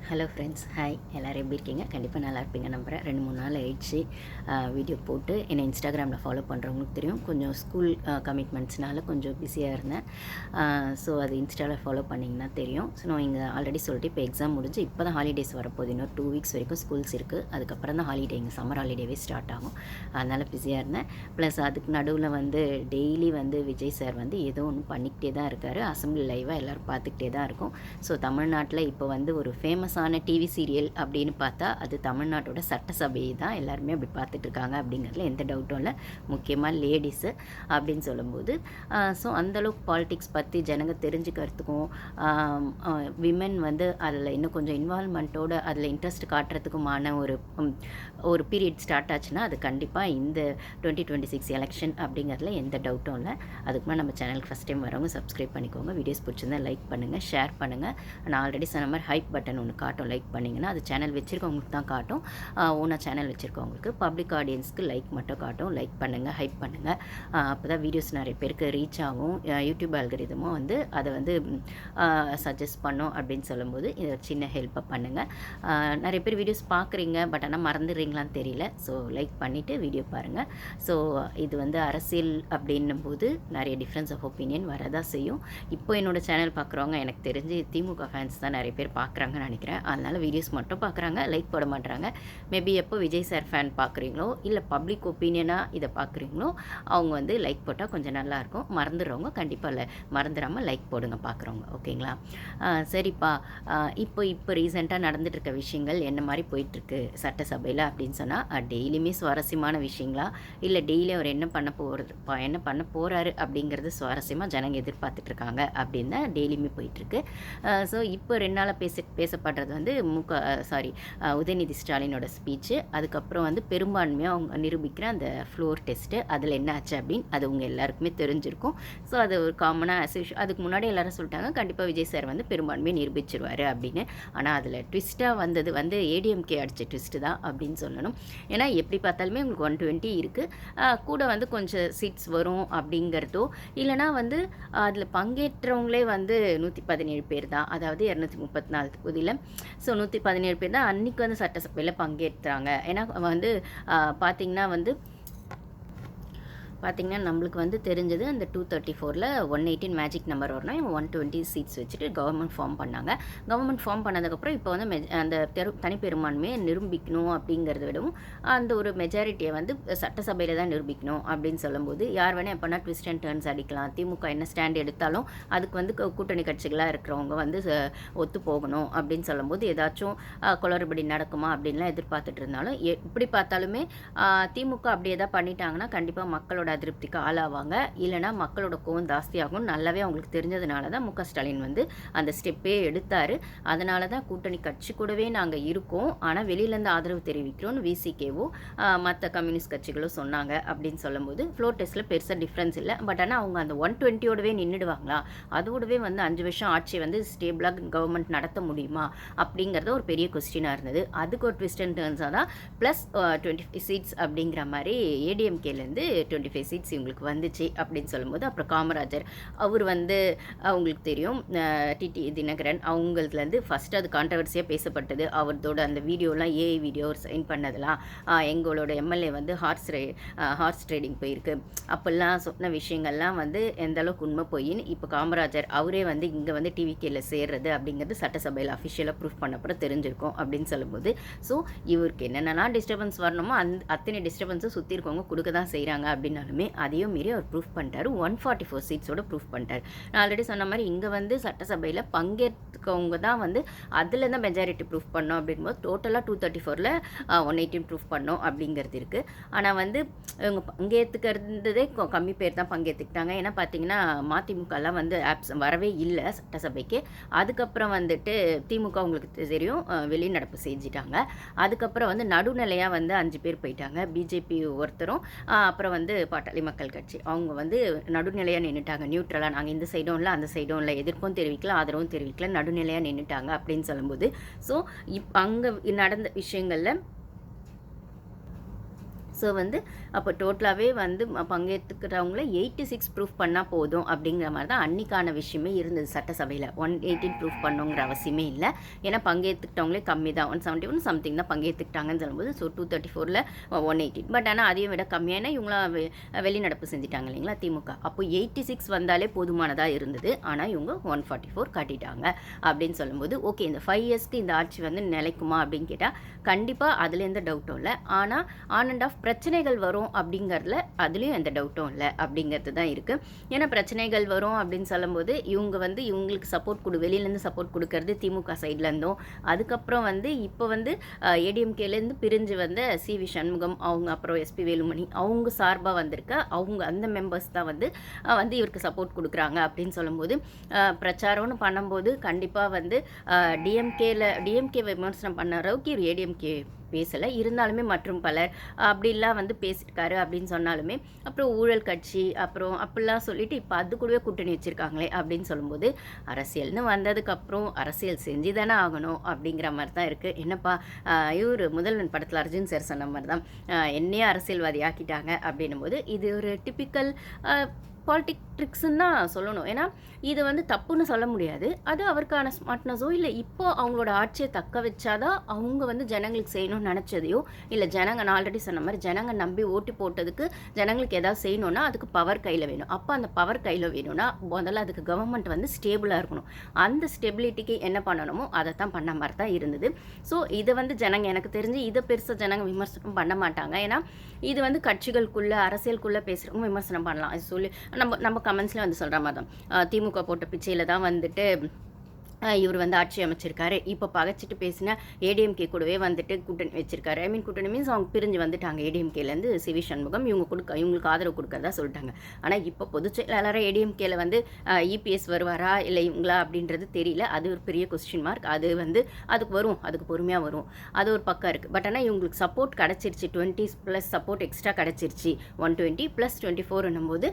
Hello friends, hi. எல்லோரும் எப்படி இருக்கீங்க? கண்டிப்பாக நல்லா இருப்பீங்க நம்புகிறேன். 2-3 நாள் ஆயிடுச்சு வீடியோ போட்டு. என்னை இன்ஸ்டாகிராமில் ஃபாலோ பண்ணுறவங்களுக்கு தெரியும். கொஞ்சம் ஸ்கூல் கமிட்மெண்ட்ஸ்னால கொஞ்சம் பிஸியாக இருந்தேன். ஸோ அது இன்ஸ்டாவில் ஃபாலோ பண்ணிங்கன்னா தெரியும். ஸோ நான் இங்கே ஆல்ரெடி சொல்லிட்டு இப்போ எக்ஸாம் முடிஞ்சு இப்போ தான் ஹாலிடேஸ் வரப்போகுது. இன்னொரு 2 வீக்ஸ் வரைக்கும் ஸ்கூல்ஸ் இருக்குது. அதுக்கப்புறம் தான் ஹாலிடே, இங்கே சம்மர் ஹாலிடேவே ஸ்டார்ட் ஆகும். அதனால் பிஸியாக இருந்தேன். ப்ளஸ் அதுக்கு நடுவில் டெய்லி விஜய் சார் ஏதோ ஒன்று பண்ணிக்கிட்டே தான் இருக்கார். அசம்பிளி லைவாக எல்லோரும் பார்த்துக்கிட்டே தான் இருக்கும். ஸோ தமிழ்நாட்டில் இப்போ ஒரு ஃபேமஸான டிவி சீரியல் அப்படின்னு பார்த்தா அது தமிழ்நாட்டோட சட்டசபை தான். எல்லாருமே அப்படி பார்த்துட்ருக்காங்க அப்படிங்கிறதுல எந்த டவுட்டும் இல்லை. முக்கியமாக லேடிஸு அப்படின்னு சொல்லும்போது ஸோ அந்தளவுக்கு பாலிட்டிக்ஸ் பற்றி ஜனங்க தெரிஞ்சுக்கிறதுக்கும் விமென் அதில் இன்னும் கொஞ்சம் இன்வால்மெண்ட்டோடு அதில் இன்ட்ரெஸ்ட் காட்டுறதுக்குமான ஒரு பீரியட் ஸ்டார்ட் ஆச்சுன்னா அது கண்டிப்பாக இந்த 2026 எலெக்ஷன் அப்படிங்கிறதுல எந்த டவுட்டும் இல்லை. அதுக்கு மேலே நம்ம சேனலுக்கு ஃபஸ்ட் டைம் வரவங்க சப்ஸ்கிரைப் பண்ணிக்கோங்க. வீடியோஸ் பிடிச்சிருந்தா லைக் பண்ணுங்கள், ஷேர் பண்ணுங்கள். நான் ஆல்ரெடி சொன்ன மாதிரி ஹைப் பட்டன் ஒன்று காட்டும். லைக் பண்ணிங்கன்னா அது சேனல் வச்சுருக்கவங்களுக்கு தான் காட்டும். ஓனா சேனல் வச்சுருக்கவங்களுக்கு பப்ளிக் ஆடியன்ஸ்க்கு லைக் மட்டும் காட்டும். லைக் பண்ணுங்கள், ஹைப் பண்ணுங்கள். அப்போ தான் வீடியோஸ் நிறைய பேருக்கு ரீச் ஆகும். யூடியூப் அல்கரிதமும் அதை சஜஸ்ட் பண்ணும் அப்படின்னு சொல்லும்போது இதை சின்ன ஹெல்ப்பை பண்ணுங்கள். நிறைய பேர் வீடியோஸ் பார்க்குறீங்க, பட் ஆனால் மறந்துடுறீங்களான்னு தெரியல. ஸோ லைக் பண்ணிவிட்டு வீடியோ பாருங்கள். ஸோ இது அரசியல் அப்படின்னும் போது நிறைய டிஃப்ரென்ஸ் ஆஃப் ஒப்பீனியன் வரதான் செய்யும். இப்போ என்னோடய சேனல் பார்க்குறவங்க எனக்கு தெரிஞ்சு திமுக ஃபேன்ஸ் தான் நிறைய பேர் பார்க்குறாங்கன்னு நினைக்கிறேன். அதனால் வீடியோஸ் மட்டும் பார்க்குறாங்க, லைக் போட மாட்டுறாங்க. மேபி எப்போ விஜய் சார் ஃபேன் பார்க்குறீங்களோ இல்லை பப்ளிக் ஒப்பீனியனாக இதை பார்க்குறீங்களோ அவங்க லைக் போட்டால் கொஞ்சம் நல்லாயிருக்கும். மறந்துடுறவங்க கண்டிப்பாக மறந்துடாமல் லைக் போடுங்க பார்க்குறவங்க, ஓகேங்களா? சரிப்பா, இப்போ ரீசெண்டாக நடந்துகிட்ருக்க விஷயங்கள் என்ன மாதிரி போயிட்டுருக்கு சட்டசபையில் அப்படின்னு சொன்னால் டெய்லியுமே சுவாரஸ்யமான விஷயங்களா இல்லை டெய்லி அவர் என்ன பண்ண போகிறாரு அப்படிங்கிறது சுவாரஸ்யமாக ஜனங்க எதிர்பார்த்துட்ருக்காங்க அப்படின்னு தான் டெய்லியுமே போயிட்டுருக்கு. ஸோ இப்போ 2 நாளாக பேசப்படுறது உதயநிதி ஸ்டாலினோட ஸ்பீச்சு, அதுக்கப்புறம் பெரும்பான்மையாக அவங்க நிரூபிக்கிற அந்த ஃப்ளோர் டெஸ்ட்டு, அதில் என்ன ஆச்சு அப்படின்னு அது உங்கள் எல்லாருக்குமே தெரிஞ்சிருக்கும். ஸோ அது ஒரு காமனாக அதுக்கு முன்னாடி எல்லாரும் சொல்லிட்டாங்க கண்டிப்பாக விஜய் சார் பெரும்பான்மையை நிரூபிச்சிருவார் அப்படின்னு. ஆனால் அதில் ட்விஸ்ட்டாக வந்தது ஏடிஎம்கே அடித்த ட்விஸ்ட்டு தான் அப்படின்னு சொல்லணும். ஏன்னா எப்படி பார்த்தாலுமே உங்களுக்கு 120 இருக்குது, கூட கொஞ்சம் சீட்ஸ் வரும் அப்படிங்கிறதோ இல்லைனா அதில் பங்கேற்றவங்களே 117 பேர் தான், அதாவது 234 தொகுதியில். ஸோ 117 பேர் தான் அன்றைக்கி சட்டசபையில் பங்கேற்றாங்க. ஏன்னா பார்த்திங்கன்னா நம்மளுக்கு தெரிஞ்சது அந்த 234ல் 118 மேஜிக் நம்பர் வரணும். 120 சீட்ஸ் வச்சுட்டு கவர்மெண்ட் ஃபார்ம் பண்ணாங்க. கவர்மெண்ட் ஃபார்ம் பண்ணதுக்கப்புறம் இப்போ அந்த தனிப்பெரும்பான்மையை நிரூபிக்கணும் அப்படிங்கிறத விடவும் அந்த ஒரு மெஜாரிட்டியை சட்டசபையில் தான் நிரூபிக்கணும் அப்படின்னு சொல்லும்போது யார் வேணால் எப்போனா ட்விஸ்ட் அண்ட் டர்ன்ஸ் அடிக்கலாம். திமுக என்ன ஸ்டாண்ட் எடுத்தாலும் அதுக்கு கூட்டணி கட்சிகளாக இருக்கிறவங்க ஒத்து போகணும் அப்படின்னு சொல்லும்போது ஏதாச்சும் குளறுபடி நடக்குமா அப்படின்லாம் எதிர்பார்த்துட்டு இருந்தாலும் எப்படி பார்த்தாலுமே திமுக அப்படியே தான் பண்ணிட்டாங்கன்னா கண்டிப்பாக மக்களோட அதிருப்திக்கு ஆளாவாங்க. இல்லைனா மக்களோட கோவம் ஜாஸ்தியாகும். நல்லாவே அவங்களுக்கு தெரிஞ்சதுனால தான் முக ஸ்டாலின் அந்த ஸ்டெப்பே எடுத்தார். அதனால தான் கூட்டணி கட்சி கூடவே நாங்கள் இருக்கோம், ஆனால் வெளியிலேருந்து ஆதரவு தெரிவிக்கிறோன்னு விசிகேவோ மற்ற கம்யூனிஸ்ட் கட்சிகளும் சொன்னாங்க அப்படின்னு சொல்லும்போது ஃப்ளோர் டெஸ்ட்டில் பெருசாக டிஃப்ரென்ஸ் இல்லை. பட் ஆனால் அவங்க அந்த 120ஓடவே நின்றுடுவாங்களா, அதோடவே 5 வருஷம் ஆட்சி ஸ்டேபிளாக கவர்மெண்ட் நடத்த முடியுமா அப்படிங்கிறத ஒரு பெரிய கொஸ்டினாக இருந்தது. அதுக்கு ஒரு ட்விஸ்ட் அண்ட் டர்ன்ஸாக தான் ப்ளஸ் 25 சீட்ஸ் அப்படிங்கிற மாதிரி ஏடிஎம்கேலேருந்து 25 சீட்ஸ் இவங்களுக்கு வந்துச்சு அப்படின்னு சொல்லும்போது அப்புறம் காமராஜர் அவர் அவங்களுக்கு தெரியும் டிடி தினகரன் அவங்களதுலேருந்து ஃபஸ்ட்டு அது கான்ட்ரவர்சியாக பேசப்பட்டது. அவரோட அந்த வீடியோலாம் ஏஐ வீடியோ சைன் பண்ணதெல்லாம் எங்களோட எம்எல்ஏ ஹார்ஸ் ட்ரேடிங் போயிருக்கு அப்போல்லாம் சொன்ன விஷயங்கள்லாம் எந்த அளவுக்கு உண்மை போயின்னு இப்போ காமராஜர் அவரே இங்கே டிவிகேல சேர்றது அப்படிங்கிறது சட்டசபையில் அஃபிஷியலாக ப்ரூஃப் பண்ணப்பறம் தெரிஞ்சிருக்கும் அப்படின்னு சொல்லும்போது ஸோ இவருக்கு என்னென்னலாம் டிஸ்டர்பன்ஸ் வரணுமோ அத்தனை டிஸ்டர்பன்ஸும் சுற்றி இருக்கவங்க கொடுக்க தான் செய்கிறாங்க அப்படின்னாலுமே அதையும் மீறி அவர் ப்ரூஃப் பண்ணிட்டார். 144 சீட்ஸோட ப்ரூஃப் பண்ணிட்டார். நான் ஆல்ரெடி சொன்ன மாதிரி இங்கே சட்டசபையில் பங்கேற்கவங்க தான் அதில் தான் மெஜாரிட்டி ப்ரூஃப் பண்ணோம் அப்படின்போது டோட்டலாக 234ல் 118 ப்ரூஃப் பண்ணோம் அப்படிங்கிறது இருக்குது. ஆனால் இவங்க பங்கேற்றுக்கிறதே கம்மி பேர் தான் பங்கேற்றுக்கிட்டாங்க. ஏன்னா பார்த்தீங்கன்னா மதிமுகலாம் வரவே இல்லை சட்டசபைக்கு. அதுக்கப்புறம் திமுக உங்களுக்கு தெரியும் வெளிநடப்பு செஞ்சிட்டாங்க. அதுக்கப்புறம் நடுநிலையாக 5 பேர் போயிட்டாங்க. பிஜேபி ஒருத்தரும் அப்புறம் பாட்டாளி மக்கள் கட்சி அவங்க நடுநிலையாக நின்றுட்டாங்க. நியூட்ரலாக நாங்கள் இந்த சைடும் இல்லை அந்த சைடும் இல்லை, எதிர்ப்பும் தெரிவிக்கல ஆதரவும் தெரிவிக்கல, நடுநிலையாக நின்றுட்டாங்க அப்படின்னு சொல்லும்போது ஸோ அங்கே நடந்த விஷயங்களில் ஸோ வந்து அப்போ டோட்டலாகவே வந்து பங்கேற்றுக்கிறவங்கள 86 ப்ரூஃப் பண்ணால் போதும் அப்படிங்கிற மாதிரி தான் அன்றைக்கான விஷயமே இருந்தது சட்டசபையில். 118 ப்ரூஃப் பண்ணுங்கிற அவசியமே இல்லை. ஏன்னா பங்கேற்றுக்கிட்டவங்களே கம்மி தான், 171 சம்திங் தான் பங்கேற்றுக்கிட்டாங்கன்னு சொல்லும்போது, ஸோ 234ல் 118. பட் ஆனால் அதையும் விட கம்மியான இவங்களாம் வெளிநடப்பு செஞ்சுட்டாங்க இல்லைங்களா திமுக. அப்போ 86 வந்தாலே போதுமானதாக இருந்தது. ஆனால் இவங்க 144 காட்டிட்டாங்க அப்படின்னு சொல்லும்போது, ஓகே இந்த 5 இயர்ஸ்க்கு இந்த ஆட்சி வந்து நிலைக்குமா அப்படின்னு கேட்டால் கண்டிப்பாக அதில் எந்த டவுட்டும் இல்லை. ஆனால் ஆன் அண்ட் ஆஃப் பிரச்சனைகள் வரும் அப்படிங்கிறதுல அதுலேயும் எந்த டவுட்டும் இல்லை அப்படிங்கிறது தான் இருக்குது. ஏன்னா பிரச்சனைகள் வரும் அப்படின்னு சொல்லும்போது இவங்க வந்து இவங்களுக்கு சப்போர்ட் வெளியிலேருந்து சப்போர்ட் கொடுக்கறது திமுக சைட்லேருந்தும், அதுக்கப்புறம் வந்து இப்போ வந்து ஏடிஎம்கேலேருந்து பிரிஞ்சு வந்த சிவி சண்முகம் அவங்க, அப்புறம் எஸ்பி வேலுமணி அவங்க சார்பாக வந்திருக்க அவங்க அந்த மெம்பர்ஸ் தான் வந்து இவருக்கு சப்போர்ட் கொடுக்குறாங்க அப்படின்னு சொல்லும்போது, பிரச்சாரம்னு பண்ணும்போது கண்டிப்பாக வந்து டிஎம்கே விமர்சனம் பண்ண அளவுக்கு இவர் ஏடிஎம்கே பேசலை. இருந்தாலுமே மற்றும் பலர் அப்படிலாம் வந்து பேசியிருக்காரு அப்படின்னு சொன்னாலுமே, அப்புறம் ஊழல் கட்சி அப்புறம் அப்படிலாம் சொல்லிட்டு இப்போ அது கூடவே கூட்டணி வச்சுருக்காங்களே அப்படின்னு சொல்லும்போது, அரசியல்னு வந்ததுக்கப்புறம் அரசியல் செஞ்சு தானே ஆகணும் அப்படிங்கிற மாதிரி தான் இருக்குது. என்னப்பா இவர் முதல்வன் படத்தில் அர்ஜுன் சார் சொன்ன மாதிரி தான் என்னையே அரசியல்வாதி ஆக்கிட்டாங்க அப்படின்னும் போது, இது ஒரு டிப்பிக்கல் பாலிடிக்ஸ்ன்னு தான் சொல்லணும். ஏன்னா இது வந்து தப்புன்னு சொல்ல முடியாது. அது அவருக்கான ஸ்மார்ட்னஸோ இல்லை இப்போ அவங்களோட ஆட்சியை தக்க வச்சாதான் அவங்க வந்து ஜனங்களுக்கு செய்யணும்னு நினச்சதையோ, இல்லை நான் ஆல்ரெடி சொன்ன மாதிரி ஜனங்க நம்பி ஓட்டு போட்டதுக்கு ஜனங்களுக்கு ஏதாவது செய்யணும்னா அதுக்கு பவர் கையில் வேணும். அப்போ அந்த பவர் கையில் வேணும்னா முதல்ல அதுக்கு கவர்மெண்ட் வந்து ஸ்டேபிளாக இருக்கணும். அந்த ஸ்டெபிலிட்டிக்கு என்ன பண்ணணுமோ அதை தான் பண்ண மாதிரி தான் இருந்தது. ஸோ இதை வந்து ஜனங்க எனக்கு தெரிஞ்சு இதை பெருசாக ஜனங்க விமர்சனம் பண்ண மாட்டாங்க. ஏன்னா இது வந்து கட்சிகளுக்குள்ளே அரசியலுக்குள்ளே பேசுகிறவங்க விமர்சனம் பண்ணலாம். அது சொல்லி நம்ம கமெண்ட்ஸில் வந்து சொல்கிற மாதிரி தான் திமுக போட்ட பிச்சையில் தான் வந்துட்டு இவர் வந்து ஆட்சி அமைச்சிருக்காரு. இப்போ பகைச்சிட்டு பேசினா ஏடிஎம்கே கூடவே வந்துட்டு கூட்டணி வச்சிருக்காரு. ஐ மீன் கூட்டணி மீன்ஸ் அவங்க பிரிஞ்சு வந்துட்டாங்க ஏடிஎம்கேலேருந்து சிவி சண்முகம் இவங்களுக்கு ஆதரவு கொடுக்கறதா சொல்லிட்டாங்க. ஆனால் இப்போ பொதுச் செயலாளராக ஏடிஎம்கேல வந்து இபிஎஸ் வருவாரா இல்லை இவங்களா அப்படின்றது தெரியல. அது ஒரு பெரிய கொஸ்டின் மார்க். அது வந்து அதுக்கு பொறுமையாக வரும். அது ஒரு பக்கம் இருக்குது. பட் ஆனால் இவங்களுக்கு சப்போர்ட் கிடச்சிருச்சு, 20+ சப்போர்ட் எக்ஸ்ட்ரா கிடச்சிருச்சு. 120 + 24 போது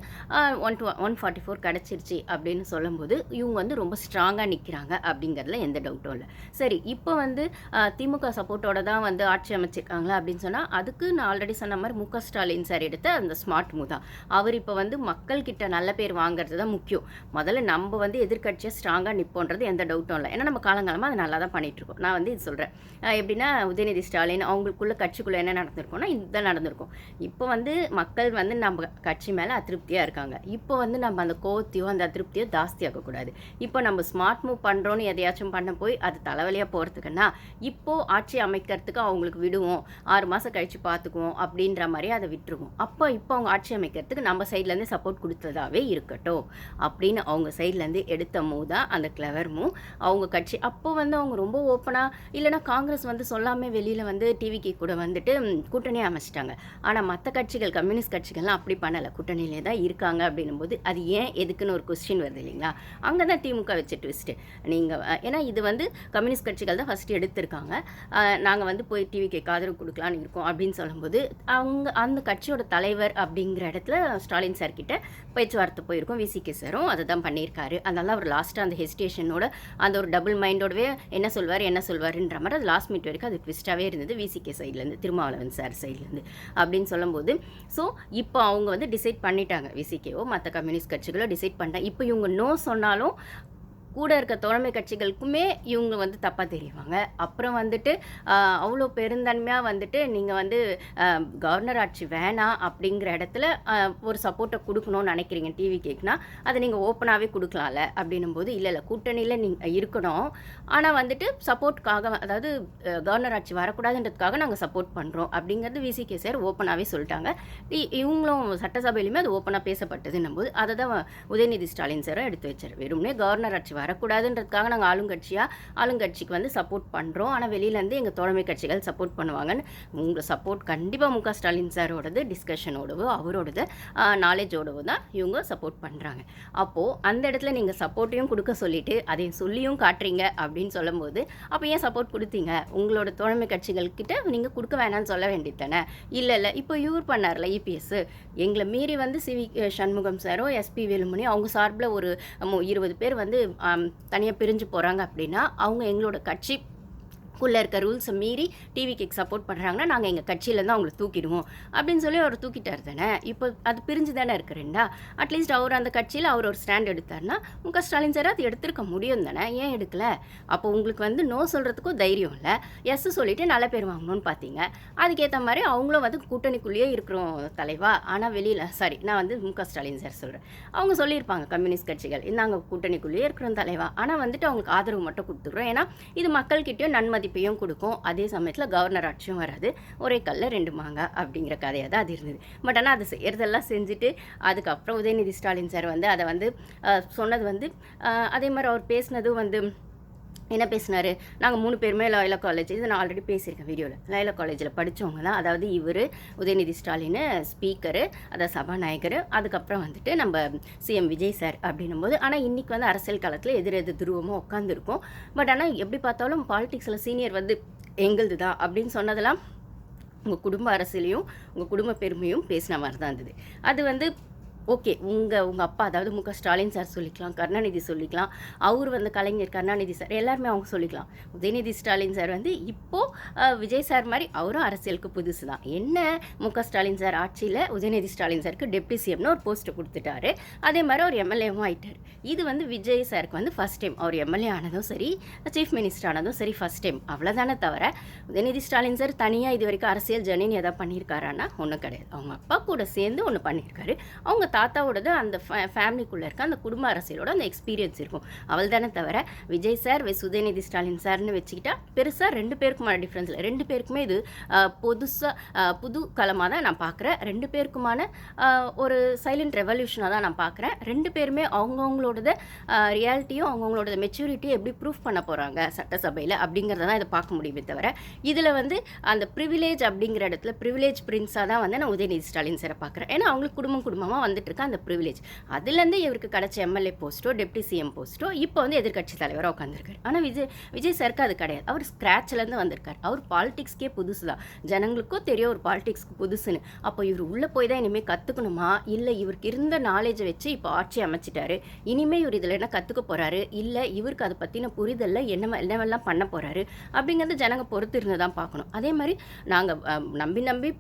144 கிடச்சிருச்சு அப்படின்னு சொல்லும்போது இவங்க வந்து ரொம்ப ஸ்ட்ராங்காக நிற்கிறாங்க அப்படிங்கிறதுல எந்த டவுட்டும் இல்லை. சரி, இப்போ வந்து திமுக சப்போர்ட்டோட தான் வந்து ஆட்சி அமைச்சிருக்காங்களா அப்படின்னு சொன்னால், அதுக்கு நான் ஆல்ரெடி சொன்ன மாதிரி முக ஸ்டாலின் சார் எடுத்த அந்த ஸ்மார்ட் மூவ் தான். அவர் இப்போ வந்து மக்கள்கிட்ட நல்ல பேர் வாங்குறது தான் முக்கியம். முதல்ல நம்ம வந்து எதிர்கட்சியை ஸ்ட்ராங்காக நிற்போன்றது எந்த டவுட்டும் இல்லை. ஏன்னா நம்ம காலங்காலமாக அது நல்லா தான் பண்ணிகிட்ருக்கோம். நான் வந்து இது சொல்கிறேன், எப்படின்னா உதயநிதி ஸ்டாலின் அவங்களுக்குள்ள கட்சிக்குள்ளே என்ன நடந்திருக்கோம்னா இதுதான் நடந்திருக்கும். இப்போ வந்து மக்கள் வந்து நம்ம கட்சி மேலே அதிருப்தியாக இருக்காங்க. இப்போ வந்து நம்ம அந்த கோவத்தையோ அந்த அதிருப்தியோ ஜாஸ்தியாகக்கூடாது. இப்போ நம்ம ஸ்மார்ட் மூவ் பண்ணுறோம் எதையாச்சும் பண்ண போய் அது தலைவலியாக போகிறதுக்குன்னா இப்போ ஆட்சி அமைக்கிறதுக்கு அவங்களுக்கு விடுவோம், 6 மாதம் கழித்து பார்த்துக்குவோம் அப்படின்ற மாதிரி அதை விட்டுருவோம். இப்போ அவங்க ஆட்சி அமைக்கிறதுக்கு நம்ம சைட்லேருந்து சப்போர்ட் கொடுத்ததாவே இருக்கட்டும் அப்படின்னு அவங்க சைட்லேருந்து எடுத்த மூவ் தான் அந்த கிளவர் மூவ். அவங்க கட்சி அப்போ வந்து அவங்க ரொம்ப ஓப்பனாக, இல்லைனா காங்கிரஸ் வந்து சொல்லாமல் வெளியில் வந்து டிவிக்கு கூட வந்துட்டு கூட்டணியை அமைச்சிட்டாங்க. ஆனால் மற்ற கட்சிகள் கம்யூனிஸ்ட் கட்சிகள்லாம் அப்படி பண்ணலை, கூட்டணியிலே தான் இருக்காங்க அப்படின்னும் போது அது ஏன் எதுக்குன்னு ஒரு கொஸ்டின் வருது இல்லைங்களா. அங்கே தான் திமுக வச்சு ட்விஸ்ட்டு. ஏன்னா இது வந்து கம்யூனிஸ்ட் கட்சிகள் தான் ஃபஸ்ட்டு எடுத்திருக்காங்க. நாங்கள் வந்து போய் டிவிக்கு ஆதரவு கொடுக்கலான்னு இருக்கோம் அப்படின்னு சொல்லும்போது அந்த கட்சியோட தலைவர் அப்படிங்கிற இடத்துல ஸ்டாலின் சார் கிட்ட பேச்சுவார்த்தை போயிருக்கோம். விசிகே சாரும் அதை தான் பண்ணியிருக்காரு. அதனால அவர் லாஸ்ட்டாக அந்த ஹெசிடேஷனோட அந்த ஒரு டபுள் மைண்டோடவே என்ன சொல்வாருன்ற மாதிரி அது லாஸ்ட் மினிட் வரைக்கும் அது ட்விஸ்ட்டாகவே இருந்தது விசிகே சைட்லேருந்து, திருமாவளவன் சார் சைட்லேருந்து அப்படின்னு சொல்லும்போது. ஸோ இப்போ அவங்க வந்து டிசைட் பண்ணிட்டாங்க, விசிகேவோ மற்ற கம்யூனிஸ்ட் கட்சிகளோ டிசைட் பண்ணிட்டாங்க. இப்போ இவங்க நோ சொன்னாலும் கூட இருக்க தோழமை கட்சிகளுக்குமே இவங்க வந்து தப்பாக தெரியுவாங்க. அப்புறம் வந்துட்டு அவ்வளோ பெருந்தன்மையாக வந்துட்டு நீங்கள் வந்து கவர்னர் ஆட்சி வேணாம் அப்படிங்கிற இடத்துல ஒரு சப்போர்ட்டை கொடுக்கணும்னு நினைக்கிறீங்க டிவி கேட்குனா அதை நீங்கள் ஓப்பனாகவே கொடுக்கலாம்ல அப்படின்னும் போது, இல்லை கூட்டணியில் நீங்கள் இருக்கணும், ஆனால் வந்துட்டு சப்போர்ட்டுக்காக, அதாவது கவர்னர் ஆட்சி வரக்கூடாதுன்றதுக்காக நாங்கள் சப்போர்ட் பண்ணுறோம் அப்படிங்கிறது விசிகே சார் ஓப்பனாகவே சொல்லிட்டாங்க. இவங்களும் சட்டசபையிலுமே அது ஓப்பனாக பேசப்பட்டதுன்னும் போது அதை தான் உதயநிதி ஸ்டாலின் சாரும் எடுத்து வச்சார். வெறும்னே கவர்னர் ஆட்சி வரக்கூடாதுன்றதுக்காக நாங்கள் ஆளுங்கட்சிக்கு வந்து சப்போர்ட் பண்ணுறோம், ஆனால் வெளியிலேருந்து எங்கள் தோழமை கட்சிகள் சப்போர்ட் பண்ணுவாங்கன்னு. உங்கள் சப்போர்ட் கண்டிப்பாக முக ஸ்டாலின் சாரோடது டிஸ்கஷனோடவோ அவரோடது நாலேஜோடவோ தான் இவங்க சப்போர்ட் பண்ணுறாங்க. அப்போது அந்த இடத்துல நீங்கள் சப்போர்ட்டையும் கொடுக்க சொல்லிவிட்டு அதையும் சொல்லியும் காட்டுறீங்க அப்படின்னு சொல்லும்போது, அப்போ ஏன் சப்போர்ட் கொடுத்தீங்க? உங்களோட தோழமை கட்சிகள்கிட்ட நீங்கள் கொடுக்க வேணான்னு சொல்ல வேண்டியது தானே. இல்லை இப்போ இவர் பண்ணார்ல இபிஎஸ், எங்களை மீறி வந்து சிவி சண்முகம் சாரோ எஸ்பி வேலுமணி அவங்க சார்பில் ஒரு 20 பேர் வந்து தனியாக பிரிஞ்சு போகிறாங்க அப்படின்னா அவங்க எங்களோட கட்சி குள்ளே இருக்க ரூல்ஸை மீறி டிவிக்கு சப்போர்ட் பண்ணுறாங்கன்னா நாங்கள் எங்கள் கட்சியிலேருந்து அவங்களை தூக்கிடுவோம் அப்படின்னு சொல்லி அவர் தூக்கிட்டார் தானே. இப்போ அது பிரிஞ்சு தானே இருக்கிறேன்டா. அட்லீஸ்ட் அவர் அந்த கட்சியில் அவர் ஒரு ஸ்டாண்ட் எடுத்தார்னா முக ஸ்டாலின் சார் அது எடுத்திருக்க முடியும் தானே. ஏன் எடுக்கல? அப்போ உங்களுக்கு வந்து நோ சொல்கிறதுக்கும் தைரியம் இல்லை, எஸ் சொல்லிவிட்டு நல்ல பேர் வாங்கணும்னு பார்த்தீங்க. அதுக்கேற்ற மாதிரி அவங்களும் வந்து கூட்டணிக்குள்ளேயே இருக்கிறோம் தலைவா. ஆனால் வெளியில் நான் வந்து முக ஸ்டாலின் சார் சொல்கிறேன், அவங்க சொல்லியிருப்பாங்க கம்யூனிஸ்ட் கட்சிகள் நாங்கள் கூட்டணிக்குள்ளேயே இருக்கிறோம் தலைவா, ஆனால் வந்துட்டு அவங்களுக்கு ஆதரவு மட்டும் கொடுத்துக்கிறோம். ஏன்னா இது மக்கள்கிட்டயும் நன்மதி கொடுக்கும். அதே சமயத்தில் கவர்னர் ஆட்சியும் வராது, ஒரே கல்ல 2 மாங்காய் அப்படிங்கிற கதையாக தான் அது இருந்தது. பட் ஆனால் அது செய்கிறதெல்லாம் செஞ்சுட்டு அதுக்கப்புறம் உதயநிதி ஸ்டாலின் சார் வந்து அதை வந்து சொன்னது வந்து அதே மாதிரி அவர் பேசினதும் வந்து என்ன பேசினார், நாங்கள் 3 பேருமே லாயலா காலேஜ், இது நான் ஆல்ரெடி பேசியிருக்கேன் வீடியோவில், லாயலா காலேஜில் படித்தவங்க தான். அதாவது இவர் உதயநிதி ஸ்டாலின் ஸ்பீக்கரு, அதாவது சபாநாயகர், அதுக்கப்புறம் வந்துட்டு நம்ம சிஎம் விஜய் சார் அப்படின்னும்போது. ஆனால் இன்றைக்கி வந்து அரசியல் காலத்தில் எதிர் துருவமாக உட்காந்துருக்கும். பட் ஆனால் எப்படி பார்த்தாலும் பாலிடிக்ஸில் சீனியர் வந்து எங்களுது தான் அப்படின்னு சொன்னதெல்லாம் உங்கள் குடும்ப அரசியலையும் உங்கள் குடும்ப பெருமையும் பேசின மாதிரி தான் இருந்தது. அது வந்து ஓகே, உங்கள் அப்பா அதாவது முக ஸ்டாலின் சார் சொல்லிக்கலாம், கருணாநிதி சொல்லிக்கலாம், அவர் வந்து கலைஞர் கருணாநிதி சார் எல்லாருமே அவங்க சொல்லிக்கலாம். உதயநிதி ஸ்டாலின் சார் வந்து இப்போது விஜய் சார் மாதிரி அவரும் அரசியலுக்கு புதுசு தான். என்ன, முக ஸ்டாலின் சார் ஆட்சியில் உதயநிதி ஸ்டாலின் சாருக்கு டெப்டி சிஎம்னு ஒரு போஸ்ட்டு கொடுத்துட்டாரு. அதே மாதிரி அவர் எம்எல்ஏவும் ஆகிட்டார். இது வந்து விஜய் சாருக்கு வந்து ஃபஸ்ட் டைம் அவர் எம்எல்ஏ ஆனதும் சரி, சீஃப் மினிஸ்டர் ஆனதும் சரி, ஃபஸ்ட் டைம். அவ்வளோதானே தவிர உதயநிதி ஸ்டாலின் சார் தனியாக இது வரைக்கும் அரசியல் ஜர்னின்னு எதாவது பண்ணியிருக்காரான்னா ஒன்றும் கிடையாது. அவங்க அப்பா கூட சேர்ந்து ஒன்று பண்ணியிருக்காரு. அவங்க தாத்தாவோடது அந்த ஃபேமிலிக்குள்ளே இருக்க அந்த குடும்ப அரசியலோட அந்த எக்ஸ்பீரியன்ஸ் இருக்கும், அவள் தானே தவிர விஜய் சார் உதயநிதி ஸ்டாலின் சார்னு வச்சுக்கிட்டா பெருசாக 2 பேருக்குமான டிஃப்ரென்ஸ் இல்லை. 2 பேருக்குமே இது புது களமாக தான் நான் பார்க்குறேன். 2 பேருக்குமான ஒரு சைலண்ட் ரெவல்யூஷனாக தான் நான் பார்க்குறேன். 2 பேருமே அவங்கவுங்களோட ரியாலிட்டியும் அவங்கவுங்களோட மெச்சூரிட்டியும் எப்படி ப்ரூஃப் பண்ண போகிறாங்க சட்டசபையில் அப்படிங்கிறத தான் இதை பார்க்க முடியுமே தவிர இதில் வந்து அந்த ப்ரிவிலேஜ் அப்படிங்கிற இடத்துல ப்ரிவிலேஜ் பிரின்ஸாக தான் வந்து நான் உதயநிதி ஸ்டாலின் சாரை பார்க்குறேன். ஏன்னா அவங்களுக்கு குடும்பமாக வந்துட்டு இருக்க அந்த ப்ரிவிலேஜ், அதுலேருந்து இவருக்கு கிடைச்ச எம்எல்ஏ போஸ்ட்டோ டெப்டி சிஎம் போஸ்ட்டோ இப்போ வந்து எதிர்கட்சி தலைவராக உட்காந்துருக்காரு. ஆனால் விஜய் சாருக்கு அது கிடையாது. அவர் ஸ்க்ராட்ச்லேருந்து வந்திருக்கார். அவர் பாலிடிக்ஸ்க்கே புதுசு தான், ஜனங்களுக்கும் தெரியும் ஒரு பாலிடிக்ஸ்க்கு புதுசுன்னு. அப்போ இவர் உள்ளே போய் தான் இனிமேல் கற்றுக்கணுமா, இல்லை இவருக்கு இருந்த நாலேஜை வச்சு இப்போ ஆட்சி அமைச்சிட்டாரு, இனிமேல் இவர் இதில் என்ன கற்றுக்க போகிறாரு, இல்லை இவருக்கு அதை பற்றின புரிதலில் என்னவெல்லாம் பண்ண போகிறாரு அப்படிங்கிறது ஜனங்க பொறுத்து இருந்து தான் பார்க்கணும். அதே மாதிரி நாங்கள் நம்பி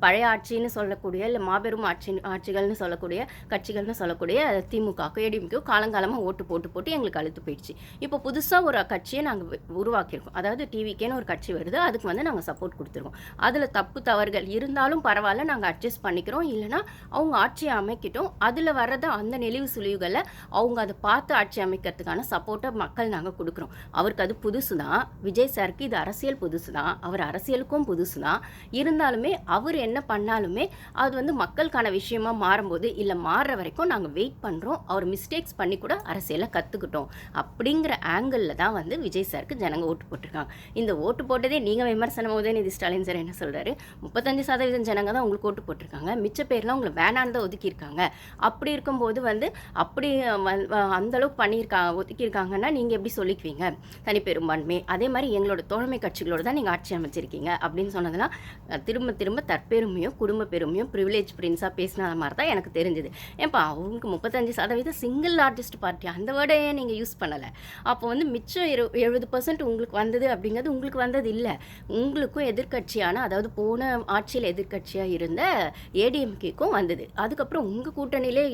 பழைய ஆட்சின்னு சொல்லக்கூடிய இல்லை மாபெரும் ஆட்சிகள்னு சொல்லக்கூடிய கட்சிகள்னு சொல்லக்கூடிய திமுக ஏடிஎம்கே காலங்காலமாக ஓட்டு போட்டு எங்களுக்கு அழுத்து போயிடுச்சு. இப்போ புதுசாக ஒரு கட்சியை நாங்கள் உருவாக்கியிருக்கோம். அதாவது டிவிக்கேன்னு ஒரு கட்சி வருது, அதுக்கு வந்து நாங்கள் சப்போர்ட் கொடுத்துருக்கோம். அதில் தப்பு தவறுகள் இருந்தாலும் பரவாயில்ல, நாங்கள் அட்ஜஸ்ட் பண்ணிக்கிறோம். இல்லைனா அவங்க ஆட்சியை அமைக்கிட்டோம், அதில் வர்றத அந்த நெளிவு சுழிவுகளை அவங்க அதை பார்த்து ஆட்சி அமைக்கிறதுக்கான சப்போர்ட்டை மக்கள் நாங்கள் கொடுக்குறோம். அவருக்கு அது புதுசு தான். விஜய் சாருக்கு இது அரசியல் புதுசு தான், அவர் அரசியலுக்கும் புதுசு தான். இருந்தாலுமே அவர் என்ன பண்ணாலுமே அது வந்து மக்களுக்கான விஷயமா மாறும்போது இல்லை மாறுற வரைக்கும் நாங்கள் வெயிட் பண்ணுறோம். அவர் மிஸ்டேக்ஸ் பண்ணி கூட அரசியலை கற்றுக்கிட்டோம் அப்படிங்கிற ஆங்கிளில் தான் வந்து விஜய் சாருக்கு ஜனங்க ஓட்டு போட்டிருக்காங்க. இந்த ஓட்டு போட்டதே நீங்கள் விமர்சனம் உதயநிதி ஸ்டாலின் சார் என்ன சொல்கிறாரு, 35% ஜனங்க தான் உங்களுக்கு ஓட்டு போட்டிருக்காங்க, மிச்ச பேர்லாம் உங்களை வேணான்னு தான் ஒதுக்கியிருக்காங்க. அப்படி இருக்கும்போது வந்து அப்படி அந்தளவுக்கு ஒதுக்கியிருக்காங்கன்னா நீங்கள் எப்படி சொல்லிக்குவீங்க தனிப்பெரும்பான்மை? அதே மாதிரி எங்களோட தோழமை கட்சிகளோடு தான் நீங்கள் ஆட்சி அமைச்சிருக்கீங்க அப்படின்னு சொன்னதெல்லாம் திரும்ப தற்பெருமையும் குடும்ப பெருமையும் ப்ரிவிலேஜ் பிரின்ஸாக பேசின மாதிரி தான் எனக்கு தெரிஞ்சுது. ஏன்ப்பா அவங்களுக்கு 35% சிங்கிள் லார்ஜஸ்ட் பார்ட்டி, அந்த வேர்டையே நீங்கள் யூஸ் பண்ணலை. அப்போ வந்து மிச்சம் 70% உங்களுக்கு வந்தது அப்படிங்கிறது உங்களுக்கு வந்தது இல்லை. உங்களுக்கும் எதிர்கட்சியான, அதாவது போன ஆட்சியில் எதிர்கட்சியாக இருந்த ஏடிஎம்கேக்கும் வந்தது. அதுக்கப்புறம் உங்கள் கூட்டணியிலே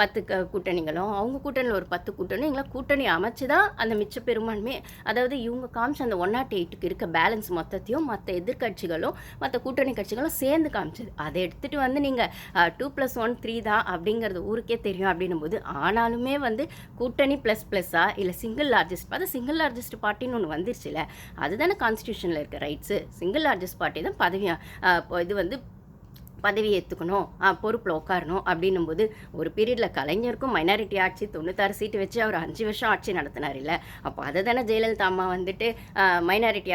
10 கூட்டணிகளும் அவங்க கூட்டணியில் ஒரு 10 கூட்டணி எங்களை கூட்டணி அமைச்சு தான் அந்த மிச்ச பெரும்பான்மை, அதாவது இவங்க காமிச்ச அந்த 108க்கு இருக்க பேலன்ஸ் மொத்தத்தையும் மற்ற எதிர்கட்சிகளும் மற்ற கூட்டணி கட்சிகளும் சேர்ந்து காமிச்சது. அதை எடுத்துகிட்டு வந்து நீங்கள் 2+1 3 தான் அப்படிங்கிறது ஊருக்கே தெரியும் அப்படின்னும் போது, ஆனாலுமே வந்து கூட்டணி ++ஆ இல்லை சிங்கிள் லார்ஜஸ்ட், அது சிங்கிள் லார்ஜஸ்ட் பார்ட்டின்னு ஒன்று வந்துருச்சுல, அதுதானே கான்ஸ்டியூஷனில் இருக்க ரைட்ஸு. சிங்கிள் லார்ஜஸ்ட் பார்ட்டி தான் இது வந்து பதவி ஏற்றுக்கணும், பொறுப்பில் உட்காரணும் அப்படின்னும்போது ஒரு பீரியடில் கலைஞருக்கும் மைனாரிட்டி ஆட்சி 96 சீட்டு வச்சு அவர் 5 வருஷம் ஆட்சி நடத்தினார் இல்லை. அப்போ அதை தானே ஜெயலலிதா அம்மா வந்துட்டு மைனாரிட்டி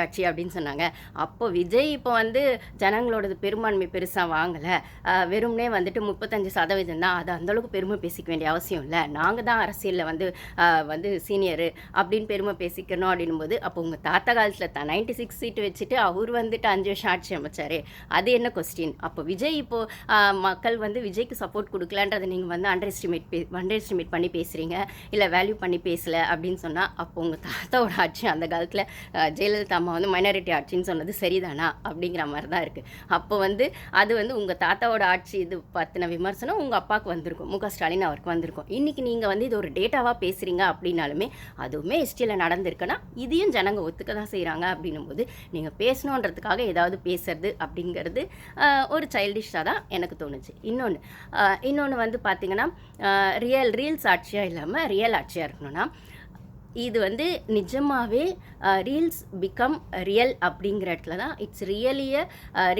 ஆட்சி அப்படின்னு சொன்னாங்க. அப்போ விஜய் இப்போ வந்து ஜனங்களோடது பெரும்பான்மை பெருசாக வாங்கலை, வெறும்னே வந்துட்டு 35% தான், அது அந்தளவுக்கு பெருமை பேசிக்க வேண்டிய அவசியம் இல்லை, நாங்கள் தான் அரசியலில் வந்து சீனியரு அப்படின்னு பெருமை பேசிக்கணும் அப்படின்னும்போது, அப்போ உங்கள் தாத்தா காலத்தில் 96 சீட்டு வச்சுட்டு அவர் வந்துட்டு 5 வருஷம் ஆட்சி அமைச்சார், அது என்ன கொஸ்டின்? கொஸ்டின். அப்போ விஜய் இப்போது மக்கள் வந்து விஜய்க்கு சப்போர்ட் கொடுக்கலன்றதை நீங்கள் வந்து அண்டர் எஸ்டிமேட் பண்ணி பேசுகிறீங்க, இல்லை வேல்யூ பண்ணி பேசலை அப்படின்னு சொன்னால், அப்போ உங்கள் தாத்தாவோட ஆட்சி அந்த காலத்தில் ஜெயலலிதா அம்மா வந்து மைனாரிட்டி ஆட்சின்னு சொன்னது சரிதானா அப்படிங்கிற மாதிரி தான் இருக்குது. அப்போ வந்து அது வந்து உங்கள் தாத்தாவோட ஆட்சி இது பற்றின விமர்சனம் உங்கள் அப்பாவுக்கு வந்திருக்கும், முக ஸ்டாலின் அவருக்கு வந்திருக்கும். இன்றைக்கி நீங்கள் வந்து இது ஒரு டேட்டாவாக பேசுகிறீங்க அப்படின்னாலுமே அதுவுமே எஸ்டியில் நடந்திருக்குன்னா இதையும் ஜனங்க ஒத்துக்க தான் செய்கிறாங்க. அப்படின்னும் போது நீங்கள் பேசணுன்றதுக்காக ஏதாவது பேசுறது அப்படிங்கிறது ஒரு சைல்டிஷாக தான் எனக்கு தோணுச்சு. இன்னொன்று வந்து பார்த்திங்கன்னா, ரீல்ஸ் ஆட்சியாக இல்லாமல் ரியல் ஆட்சியாக இருக்கணும்னா, இது வந்து நிஜமாகவே ரீல்ஸ் பிகம் ரியல் அப்படிங்கிற இடத்துல தான் இட்ஸ் ரியலிய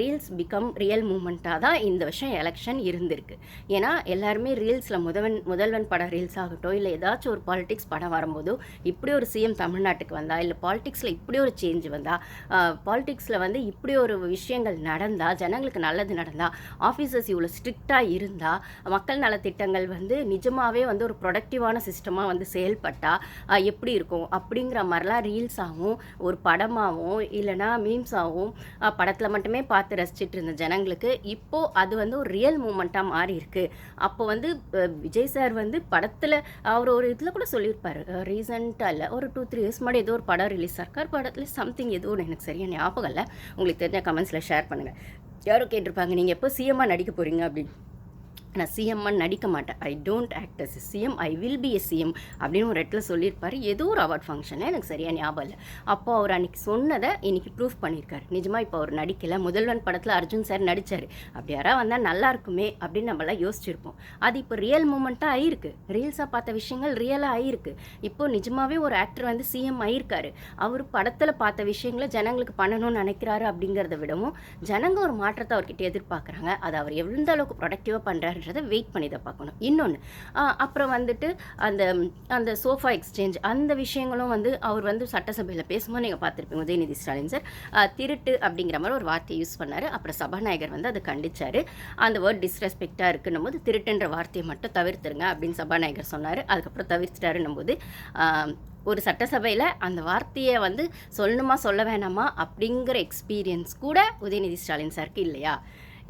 ரீல்ஸ் பிகம் ரியல் மூமெண்ட்டாக தான் இந்த வருஷம் எலெக்ஷன் இருந்திருக்கு. ஏன்னா எல்லாருமே ரீல்ஸில் முதல்வன் படம் ரீல்ஸ் ஆகட்டும், இல்லை ஏதாச்சும் ஒரு பாலிடிக்ஸ் படம் வரும்போதோ, இப்படி ஒரு சிஎம் தமிழ்நாட்டுக்கு வந்தால், இல்லை பாலிடிக்ஸில் இப்படி ஒரு சேஞ்ச் வந்தால், பாலிடிக்ஸில் வந்து இப்படி ஒரு விஷயங்கள் நடந்தால், ஜனங்களுக்கு நல்லது நடந்தால், ஆஃபீஸர்ஸ் இவ்வளோ ஸ்ட்ரிக்டாக இருந்தால், மக்கள் நலத்திட்டங்கள் வந்து நிஜமாகவே வந்து ஒரு ப்ரொடக்டிவான சிஸ்டமாக வந்து செயல்பட்டால் எப்படி இருக்கும் அப்படிங்கிற மாதிரிலாம் ரீல்ஸாகவும் ஒரு படமாகவும் இல்லைனா மீம்ஸாகவும் படத்தில் மட்டுமே பார்த்து ரசிச்சுட்டு இருந்த ஜனங்களுக்கு இப்போது அது வந்து ஒரு ரியல் மூமெண்ட்டாக மாறி இருக்கு. அப்போ வந்து விஜய் சார் வந்து படத்தில் அவர் ஒரு இதில் கூட சொல்லியிருப்பார், ரீசெண்டாக இல்லை ஒரு 2-3 இயர்ஸ் முன்னாடி ஏதோ ஒரு படம் ரிலீஸ் சர்க்கார் படத்தில் சம்திங் ஏதோ எனக்கு சரியாக ஞாபகம் இல்லை, உங்களுக்கு தெரிஞ்ச கமெண்ட்ஸில் ஷேர் பண்ணுங்கள். யாரோ கேட்டிருப்பாங்க நீங்கள் எப்போ சிஎம்மாக நடிக்க போகிறீங்க அப்படின்னு. நான் சிஎம்மாக நடிக்க மாட்டேன், I don't act as CM, I will be a CM அப்படின்னு ஒரு இடத்துல சொல்லியிருப்பார். ஏதோ ஒரு அவார்ட் ஃபங்க்ஷனில் எனக்கு சரியாக ஞாபகம் இல்லை. அப்போ அவர் அன்றைக்கி சொன்னதை இன்றைக்கி ப்ரூஃப் பண்ணியிருக்காரு. நிஜமாக இப்போ அவர் நடிக்கலை, முதல்வன் படத்தில் அர்ஜுன் சார் நடித்தார், அப்படி யாராவது வந்தால் நல்லா இருக்குமே அப்படின்னு நம்மளாம் யோசிச்சிருப்போம். அது இப்போ ரியல் மூமெண்ட்டாக ஆகிருக்கு, ரீல்ஸாக பார்த்த விஷயங்கள் ரியலாக ஆகிருக்கு. இப்போது நிஜமாகவே ஒரு ஆக்டர் வந்து சிஎம் ஆகியிருக்காரு, அவர் படத்தில் பார்த்த விஷயங்களை ஜனங்களுக்கு பண்ணணும்னு நினைக்கிறாரு. அப்படிங்கிறத விடவும் ஜனங்க ஒரு மாற்றத்தை அவர்கிட்ட எதிர்பார்க்குறாங்க. அதை அவர் எந்த அளவுக்கு ப்ரொடக்டிவாக பண்ணுறாரு வெயிட் பண்ணி தான் பார்க்கணும். இன்னொன்று அப்புறம் வந்துட்டு அந்த சோஃபா எக்ஸ்சேஞ்ச் அந்த விஷயங்களும் வந்து அவர் வந்து சட்டசபையில் பேசும்போது நீங்கள் பார்த்துருப்பீங்க, உதயநிதி ஸ்டாலின் சார் திருட்டு அப்படிங்கிற மாதிரி ஒரு வார்த்தையை யூஸ் பண்ணார். அப்புறம் சபாநாயகர் வந்து அதை கண்டிச்சார். அந்த வேர்ட் டிஸ்ரெஸ்பெக்டாக இருக்குன்னும் போது திருட்டுன்ற வார்த்தையை மட்டும் தவிர்த்துருங்க அப்படின்னு சபாநாயகர் சொன்னார். அதுக்கப்புறம் தவிர்த்துட்டாருன்னும் போது ஒரு சட்டசபையில் அந்த வார்த்தையை வந்து சொல்லணுமா சொல்ல வேணாமா அப்படிங்கிற எக்ஸ்பீரியன்ஸ் கூட உதயநிதி ஸ்டாலின் சாருக்கு இல்லையா?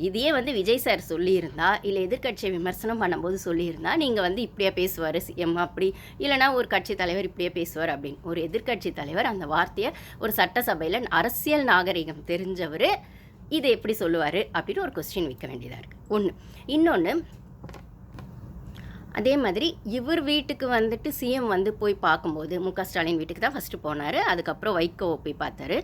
இதையே வந்து விஜய் சார் சொல்லியிருந்தா, இல்லை எதிர்கட்சியை விமர்சனம் பண்ணும்போது சொல்லியிருந்தா, நீங்கள் வந்து இப்படியே பேசுவார் சிஎம் அப்படி, இல்லைனா ஒரு கட்சி தலைவர் இப்படியே பேசுவார் அப்படின்னு. ஒரு எதிர்கட்சி தலைவர் அந்த வார்த்தையை ஒரு சட்டசபையில் அரசியல் நாகரிகம் தெரிஞ்சவர் இதை எப்படி சொல்லுவார் அப்படின்னு ஒரு கொஸ்டின் வைக்க வேண்டியதாக இருக்குது. ஒன்று. இன்னொன்று, அதே மாதிரி இவர் வீட்டுக்கு வந்துட்டு சிஎம் வந்து போய் பார்க்கும்போது முக ஸ்டாலின் வீட்டுக்கு தான் ஃபஸ்ட்டு போனார். அதுக்கப்புறம் வைகோவை போய் பார்த்தாரு,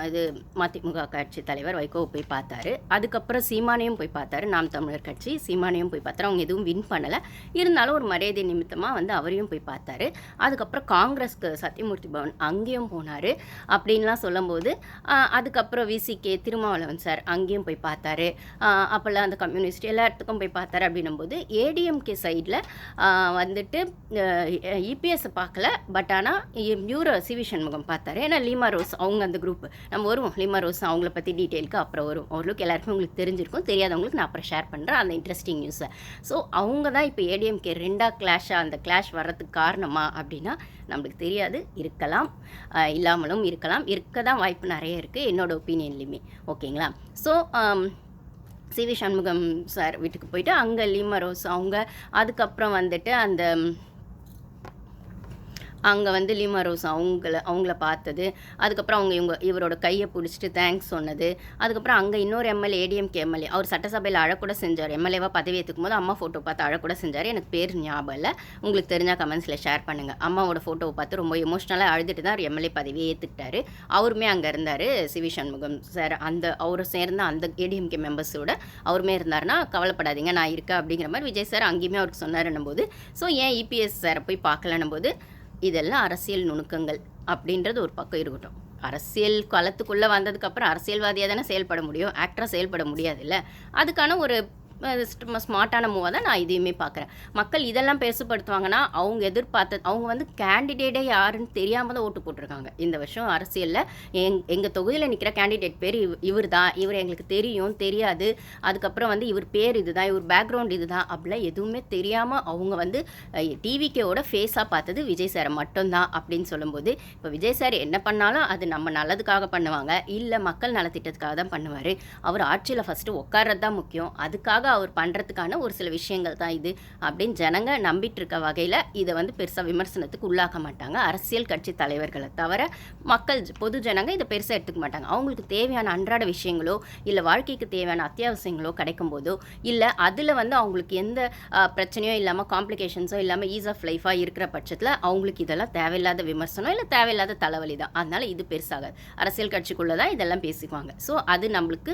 இது மதிமுக கட்சி தலைவர் வைகோவை போய் பார்த்தாரு. அதுக்கப்புறம் சீமானையும் போய் பார்த்தாரு, நாம் தமிழர் கட்சி சீமானையும் போய் பார்த்தாரு. அவங்க எதுவும் வின் பண்ணலை, இருந்தாலும் ஒரு மரியாதை நிமித்தமாக வந்து அவரையும் போய் பார்த்தாரு. அதுக்கப்புறம் காங்கிரஸ்க்கு சத்தியமூர்த்தி பவன் அங்கேயும் போனார் அப்படின்லாம் சொல்லும்போது, அதுக்கப்புறம் விசிகே திருமாவளவன் சார் அங்கேயும் போய் பார்த்தாரு. அப்போல்லாம் அந்த கம்யூனிஸ்ட் எல்லா இடத்துக்கும் போய் பார்த்தாரு. அப்படின்னும்போது ஏடிஎம்கே சைடில் வந்துட்டு இபிஎஸ்ஸை பார்க்கல, பட் ஆனால் மியூரோ சிவி சண்முகம் பார்த்தாரு. ஏன்னா லீமா ரோஸ் அவங்க அந்த குரூப் நம்ம வருவோம், லீமா ரோஸ் அவங்கள பற்றி டீட்டெயிலுக்கு அப்புறம் வரும். ஓரளவுக்கு எல்லாருக்கும் உங்களுக்கு தெரிஞ்சிருக்கும், தெரியாதவங்களுக்கு நான் அப்புறம் ஷேர் பண்ணுறேன் அந்த இன்ட்ரெஸ்டிங் நியூஸை. ஸோ அவங்க தான் இப்போ ஏடிஎம்கே ரெண்டாக கிளாஷாக அந்த கிளாஷ் வர்றதுக்கு காரணமா அப்படின்னா நம்மளுக்கு தெரியாது, இருக்கலாம், இல்லாமலும் இருக்கலாம், இருக்க தான் வாய்ப்பு நிறைய இருக்குது என்னோட ஒப்பீனியன்லையுமே. ஓகேங்களா? ஸோ சிவி சண்முகம் சார் வீட்டுக்கு போயிட்டு அங்கே லீமா ரோஸ் அவங்க, அதுக்கப்புறம் வந்துட்டு அங்கே வந்து லீமா ரோஸ் அவங்கள பார்த்தது, அதுக்கப்புறம் அவங்க இவரோட கையை பிடிச்சிட்டு தேங்க்ஸ் சொன்னது. அதுக்கப்புறம் அங்கே இன்னொரு எம்எல்ஏ ஏடிஎம்கே எம்எல்ஏ அவர் சட்டசபையில் அழக்கூட செஞ்சார். எம்எல்ஏவாக பதவி ஏற்றுக்கும் போது அம்மா ஃபோட்டோ பார்த்து அழக்கூட செஞ்சார். எனக்கு பேர் ஞாபகம் இல்லை, உங்களுக்கு தெரிஞ்சால் கமெண்ட்ஸில் ஷேர் பண்ணுங்கள். அம்மாவோட ஃபோட்டோவை பார்த்து ரொம்ப எமோஷ்னலாக அழுதுட்டு தான் எம்எல்ஏ பதவியை ஏற்றுக்கிட்டாரு. அவருமே அங்கே இருந்தார், சிவி சண்முகம் சார் அவரை சேர்ந்த அந்த ஏடிஎம்கே மெம்பர்ஸோட அவருமே இருந்தாருன்னா கவலைப்படாதீங்க நான் இருக்கேன் அப்படிங்கிற மாதிரி விஜய் சார் அங்கேயுமே அவருக்கு சொன்னாருன்னும் போது, ஸோ ஏன் இபிஎஸ் சாரை போய் பார்க்கலன்னும் போது இதெல்லாம் அரசியல் நுணுக்கங்கள் அப்படின்றது ஒரு பக்கம் இருக்கட்டும். அரசியல் களத்துக்குள்ளே வந்ததுக்கப்புறம் அரசியல்வாதியாக தானே செயல்பட முடியும், ஆக்டராக செயல்பட முடியாது இல்லை. அதுக்கான ஒரு ஸ்மார்ட்டான மூவாக தான் நான் இதையுமே பார்க்குறேன். மக்கள் இதெல்லாம் பெருசுப்படுத்துவாங்கன்னா, அவங்க எதிர்பார்த்த அவங்க வந்து கேண்டிடேட்டே யாருன்னு தெரியாம தான் ஓட்டு போட்டிருக்காங்க. இந்த வருஷம் அரசியல்ல எங்க தொகுதியில நிக்கிற கேண்டிடேட் பேர் இவர் தான். இவர் எங்களுக்கு தெரியும், தெரியாது. அதுக்கப்புறம் வந்து இவர் பேர் இதுதான், இவர் பேக்ரவுண்ட் இதுதான் அப்படிலாம் எதுவுமே தெரியாம அவங்க வந்து டிவிகேவோட ஃபேஸாக பார்த்தது விஜய் சாரை மட்டும்தான் அப்படின்னு சொல்லும்போது, இப்போ விஜய் சார் என்ன பண்ணாலும் அது நம்ம நல்லதுக்காக பண்ணுவாங்க, இல்லை மக்கள் நலத்திட்டத்துக்காக தான் பண்ணுவார். அவர் ஆட்சியில் ஃபஸ்ட்டு உட்கார்றது தான் முக்கியம். அதுக்காக அவர் பண்ணுறதுக்கான ஒரு சில விஷயங்கள் தான் இது அப்படின்னு ஜனங்க நம்பிட்டு இருக்க வகையில் இதை வந்து பெருசாக விமர்சனத்துக்கு உள்ளாக்க மாட்டாங்க. அரசியல் கட்சி தலைவர்களை தவிர மக்கள் பொது ஜனங்க இதை பெருசாக எடுத்துக்க மாட்டாங்க. அவங்களுக்கு தேவையான அன்றாட விஷயங்களோ இல்லை வாழ்க்கைக்கு தேவையான அத்தியாவசியங்களோ கிடைக்கும் போதோ இல்லை அதில் வந்து அவங்களுக்கு எந்த பிரச்சனையோ இல்லாமல் காம்ப்ளிகேஷன்ஸோ இல்லாமல் ஈஸ் ஆஃப் லைஃபாக இருக்கிற பட்சத்தில் அவங்களுக்கு இதெல்லாம் தேவையில்லாத விமர்சனம் இல்லை தேவையில்லாத தலைவலி தான். அதனால் இது பெருசாகாது. அரசியல் கட்சிக்குள்ளே தான் இதெல்லாம் பேசிக்குவாங்க. ஸோ அது நம்மளுக்கு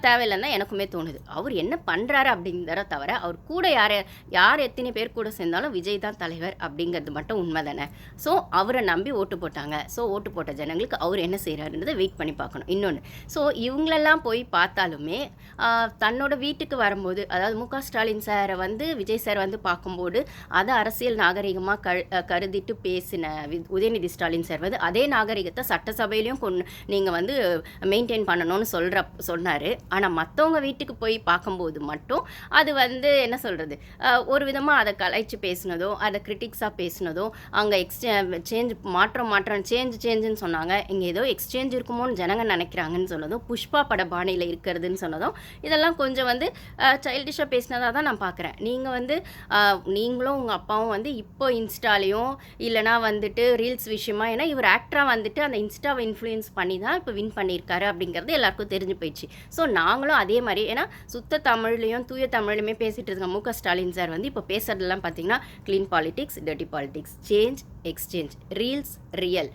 தேவையில்லைன்னு தான் எனக்குமே தோணுது. அவர் என்ன பண்ணுறாரு அப்படிங்கிறத தவிர அவர் கூட யார் எத்தனை பேர் கூட சேர்ந்தாலும் விஜய் தான் தலைவர் அப்படிங்கிறது மட்டும் உண்மை தானே. ஸோ அவரை நம்பி ஓட்டு போட்டாங்க. ஸோ ஓட்டு போட்ட ஜனங்களுக்கு அவர் என்ன செய்கிறாருன்றதை வெயிட் பண்ணி பார்க்கணும். இன்னொன்று, ஸோ இவங்களெல்லாம் போய் பார்த்தாலுமே தன்னோட வீட்டுக்கு வரும்போது, அதாவது மு க ஸ்டாலின் சாரை வந்து விஜய் சார் வந்து பார்க்கும்போது அதை அரசியல் நாகரிகமாக கருதிட்டு பேசின உதயநிதி ஸ்டாலின் சார் வந்து அதே நாகரிகத்தை சட்டசபையிலையும் நீங்கள் வந்து மெயின்டைன் பண்ணணும்னு சொன்னார். ஆனால் மற்றவங்க வீட்டுக்கு போய் பார்க்கும்போது மட்டும் அது வந்து என்ன சொல்கிறது, ஒரு விதமாக அதை கலாய்ச்சி பேசினதோ அதை கிரிட்டிக்ஸாக பேசினதோ அங்கே மாற்றம் சேஞ்சுன்னு சொன்னாங்க. இங்கே ஏதோ எக்ஸ்சேஞ்ச் இருக்குமோன்னு ஜனங்க நினைக்கிறாங்கன்னு சொன்னதும், புஷ்பா பட பாணியில் இருக்கிறதுன்னு சொன்னதும், இதெல்லாம் கொஞ்சம் வந்து சைல்டிஷாக பேசினதாக தான் நான் பார்க்குறேன். நீங்கள் வந்து நீங்களும் உங்கள் அப்பாவும் வந்து இப்போ இன்ஸ்டாலையும் இல்லைனா வந்துட்டு ரீல்ஸ் விஷயமா, ஏன்னா இவர் ஆக்டராக வந்துட்டு அந்த இன்ஸ்டாவை இன்ஃப்ளூயன்ஸ் பண்ணி தான் இப்போ வின் பண்ணியிருக்காரு அப்படிங்கிறது எல்லாருக்கும் தெரிஞ்சு போயிடுச்சு. ஸோ நாங்களும் அதே மாதிரி, ஏன்னா சுத்த தமிழ்லையும் தூய தமிழ்லையுமே பேசிகிட்டு இருக்க மு க ஸ்டாலின் சார் வந்து இப்போ பேசுறதுலாம் பார்த்தீங்கன்னா clean politics, dirty politics, change, exchange, reels, real,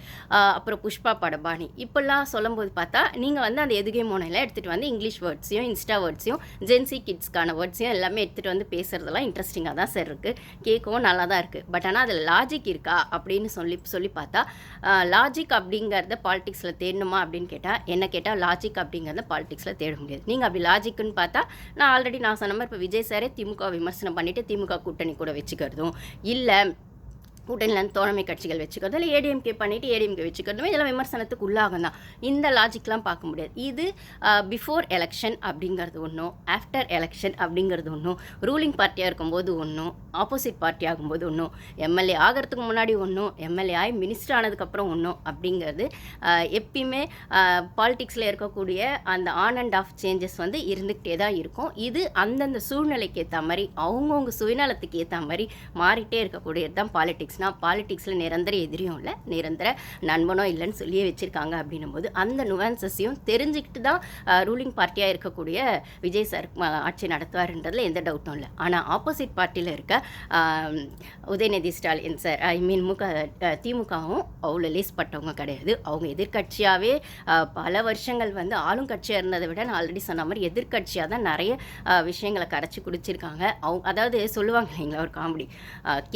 அப்புறம் புஷ்பா படபாணி இப்போல்லாம் சொல்லும்போது பார்த்தா நீங்கள் வந்து அந்த எதுகை மோனையில் எடுத்துகிட்டு வந்து இங்கிலீஷ் வேர்ட்ஸையும் இன்ஸ்டா வேர்ட்ஸையும் ஜென்சி கிட்ஸ்க்கான வேர்ட்ஸையும் எல்லாமே எடுத்துகிட்டு வந்து பேசுகிறதெல்லாம் இன்ட்ரெஸ்டிங்காக தான் சார் இருக்குது. கேட்கவும் நல்லா தான் இருக்குது. பட் ஆனால் அதில் லாஜிக் இருக்கா அப்படின்னு சொல்லி பார்த்தா, லாஜிக் அப்படிங்கிறத பாலிடிக்ஸில் தேடணுமா அப்படின்னு கேட்டால், என்ன கேட்டால் லாஜிக் அப்படிங்கிறத பாலிடிக்ஸில் தேட முடியாது. நீங்கள் அப்படி லாஜிக்குன்னு பார்த்தா, நான் சொன்ன மாதிரி இப்போ விஜய் சாரே திமுக விமர்சனம் பண்ணிவிட்டு திமுக கூட்டணி கூட வச்சுக்கிறதும் இல்லை, கூட்டணியில் தோழமை கட்சிகள் வச்சுக்கிறது, இல்லை ஏடிஎம்கே பண்ணிவிட்டு ஏடிஎம்கே வச்சுக்கிறதுமே இதெல்லாம் விமர்சனத்துக்கு உள்ளாகும் தான். இந்த லாஜிக்லாம் பார்க்க முடியாது. இது பிஃபோர் எலெக்ஷன் அப்படிங்கிறது ஒன்றும், ஆஃப்டர் எலெக்ஷன் அப்படிங்கிறது ஒன்றும், ரூலிங் பார்ட்டியாக இருக்கும்போது ஒன்றும், ஆப்போசிட் பார்ட்டி ஆகும்போது ஒன்றும், எம்எல்ஏ ஆகிறதுக்கு முன்னாடி ஒன்றும், எம்எல்ஏ ஆகி மினிஸ்டர் ஆனதுக்கப்புறம் ஒன்றும் அப்படிங்கிறது எப்பயுமே பாலிடிக்ஸில் இருக்கக்கூடிய அந்த ஆன் அண்ட் ஆஃப் சேஞ்சஸ் வந்து இருந்துக்கிட்டே தான் இருக்கும். இது அந்தந்த சூழ்நிலைக்கு ஏற்ற மாதிரி அவங்கவுங்க சுயநலத்துக்கு ஏற்ற மாதிரி மாறிட்டே இருக்கக்கூடியது தான் பாலிடிக்ஸ். பாலிடிக்ஸில் நிரந்தர எதிரியும் இல்லை, நிரந்தர நண்பனோ இல்லைன்னு சொல்லியே வச்சுருக்காங்க. அப்படின்னும் போது அந்த நுவான்சஸையும் தெரிஞ்சுக்கிட்டு தான் ரூலிங் பார்ட்டியாக இருக்கக்கூடிய விஜய் சார் ஆட்சி நடத்துவார்ன்றதில் எந்த டவுட்டும் இல்லை. ஆனால் ஆப்போசிட் பார்ட்டியில் இருக்க உதயநிதி ஸ்டாலின் சார், திமுகவும் அவ்வளோ லேஸ்பட்டவங்க கிடையாது. அவங்க எதிர்கட்சியாகவே பல வருஷங்கள் வந்து ஆளும் கட்சியாக இருந்ததை விட நான் ஆல்ரெடி சொன்ன மாதிரி எதிர்கட்சியாக தான் நிறைய விஷயங்களை கரைச்சி குடிச்சிருக்காங்க. அதாவது சொல்லுவாங்க இல்லைங்களா ஒரு காமெடி,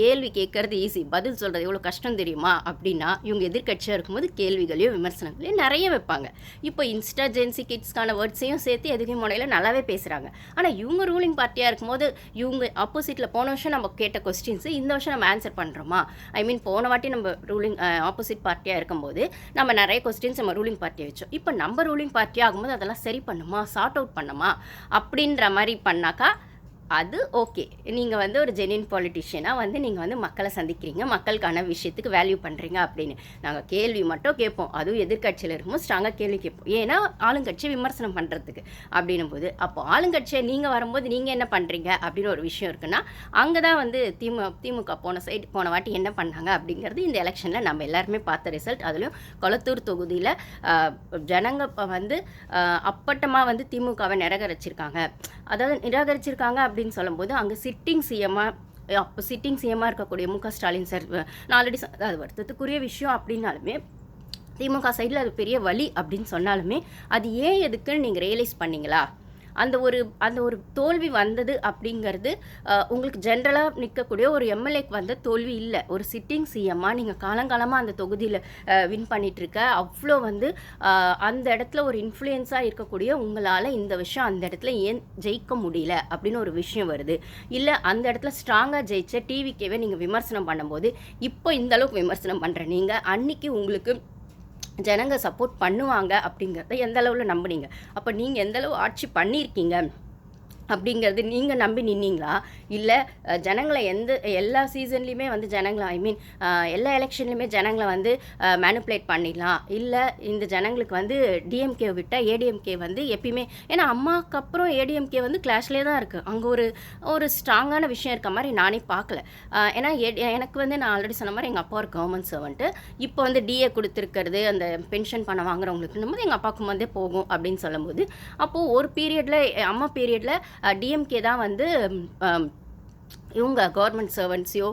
கேள்வி கேட்கறது ஈஸி, பதில் சொல்கிறது எவ்வளோ கஷ்டம் தெரியுமா அப்படின்னா, இவங்க எதிர்கட்சியாக இருக்கும்போது கேள்விகளையும் விமர்சனங்களையும் நிறைய வைப்பாங்க. இப்போ இன்ஸ்டா ஜென்சி கிட்ஸ்க்கான வேர்ட்ஸையும் சேர்த்து எதுகை முறையில் நல்லாவே பேசுகிறாங்க. ஆனால் இவங்க ரூலிங் பார்ட்டியாக இருக்கும்போது இவங்க ஆப்போசிட்டில் போன வருஷம் நம்ம கேட்ட கொஸ்டின்ஸு இந்த வருஷம் நம்ம ஆன்சர் பண்ணுறோமா? போன வாட்டி நம்ம ரூலிங் ஆப்போசிட் பார்ட்டியாக இருக்கும்போது நம்ம நிறைய கொஸ்டின்ஸ் நம்ம ரூலிங் பார்ட்டியை வச்சோம். இப்போ நம்ம ரூலிங் பார்ட்டியாக ஆகும்போது அதெல்லாம் சரி பண்ணுமா, சார்ட் அவுட் பண்ணுமா அப்படின்ற மாதிரி பண்ணாக்கா அது ஓகே. நீங்கள் வந்து ஒரு ஜென்யூன் பாலிட்டிஷியனாக வந்து நீங்கள் வந்து மக்களை சந்திக்கிறீங்க, மக்களுக்கான விஷயத்துக்கு வேல்யூ பண்ணுறீங்க அப்படின்னு. நாங்கள் கேள்வி மட்டும் கேட்போம், அதுவும் எதிர்கட்சியில் இருக்கும்போது ஸ்ட்ராங்காக கேள்வி கேட்போம். ஏன்னா ஆளுங்கட்சியை விமர்சனம் பண்ணுறதுக்கு. அப்படின்னும் போது அப்போ ஆளுங்கட்சியை நீங்கள் வரும்போது நீங்கள் என்ன பண்ணுறீங்க அப்படின்னு ஒரு விஷயம் இருக்குன்னா, அங்கே தான் வந்து திமுக போன வாட்டி என்ன பண்ணாங்க அப்படிங்கிறது இந்த எலெக்ஷனில் நம்ம எல்லாருமே பார்த்த ரிசல்ட். அதுலேயும் கொளத்தூர் தொகுதியில் ஜனங்க வந்து அப்பட்டமாக வந்து திமுகவை நிராகரிச்சிருக்காங்க. அப்படின்னு சொல்லும்போது அங்கே சிட்டிங் சிஎம்மாக இருக்கக்கூடிய மு க ஸ்டாலின் சார், நான் ஆல்ரெடி அது வருத்தத்துக்குரிய விஷயம் அப்படின்னாலுமே திமுக சைடில் அது பெரிய வழி அப்படின்னு சொன்னாலுமே அது ஏன் எதுக்குன்னு நீங்கள் ரியலைஸ் பண்ணிங்களா? அந்த ஒரு தோல்வி வந்தது அப்படிங்கிறது உங்களுக்கு ஜென்ரலாக நிற்கக்கூடிய ஒரு எம்எல்ஏக்கு வந்த தோல்வி இல்லை. ஒரு சிட்டிங் சிஎம்மாக நீங்கள் காலங்காலமாக அந்த தொகுதியில் வின் பண்ணிகிட்ருக்க, அவ்வளோ வந்து அந்த இடத்துல ஒரு இன்ஃப்ளூயன்ஸாக இருக்கக்கூடிய உங்களால் இந்த விஷயம் அந்த இடத்துல ஏன் ஜெயிக்க முடியல அப்படின்னு ஒரு விஷயம் வருது. இல்லை அந்த இடத்துல ஸ்ட்ராங்காக ஜெயிச்ச டிவிக்கேவே நீங்கள் விமர்சனம் பண்ணும்போது, இப்போ இந்த அளவுக்கு விமர்சனம் பண்ணுற நீங்கள் அன்னைக்கு உங்களுக்கு ஜனங்க சப்போர்ட் பண்ணுவாங்க அப்படிங்கிறத எந்த அளவில் நம்புனீங்க? அப்போ நீங்கள் எந்த அளவு ஆட்சி பண்ணியிருக்கீங்க அப்படிங்கிறது நீங்கள் நம்பி நின்னீங்களா? இல்லை ஜனங்களை எல்லா சீசன்லேயுமே வந்து ஜனங்களை எல்லா எலெக்ஷன்லையுமே ஜனங்களை வந்து மேனிப்புலேட் பண்ணிடலாம், இல்லை இந்த ஜனங்களுக்கு வந்து டிஎம்கே விட்டால் ஏடிஎம்கே வந்து எப்பயுமே, ஏன்னா அம்மாவுக்கு அப்புறம் ஏடிஎம்கே வந்து கிளாஷ்லேயே தான் இருக்குது. அங்கே ஒரு ஸ்ட்ராங்கான விஷயம் இருக்க மாதிரி நானே பார்க்கல. ஏன்னா எனக்கு வந்து நான் ஆல்ரெடி சொன்ன மாதிரி எங்கள் அப்பா ஒரு கவர்மெண்ட் சர்வெண்ட்டு. இப்போ வந்து டிஏ கொடுத்துருக்கிறது அந்த பென்ஷன் பணம் வாங்குறவங்களுக்கு போது எங்கள் அப்பாவுக்கு வந்து போகும் அப்படின்னு சொல்லும்போது, அப்போது ஒரு பீரியடில் அம்மா பீரியடில் டிஎம்கே தான் வந்து இவங்க கவர்மெண்ட் சர்வன்ட்ஸையோ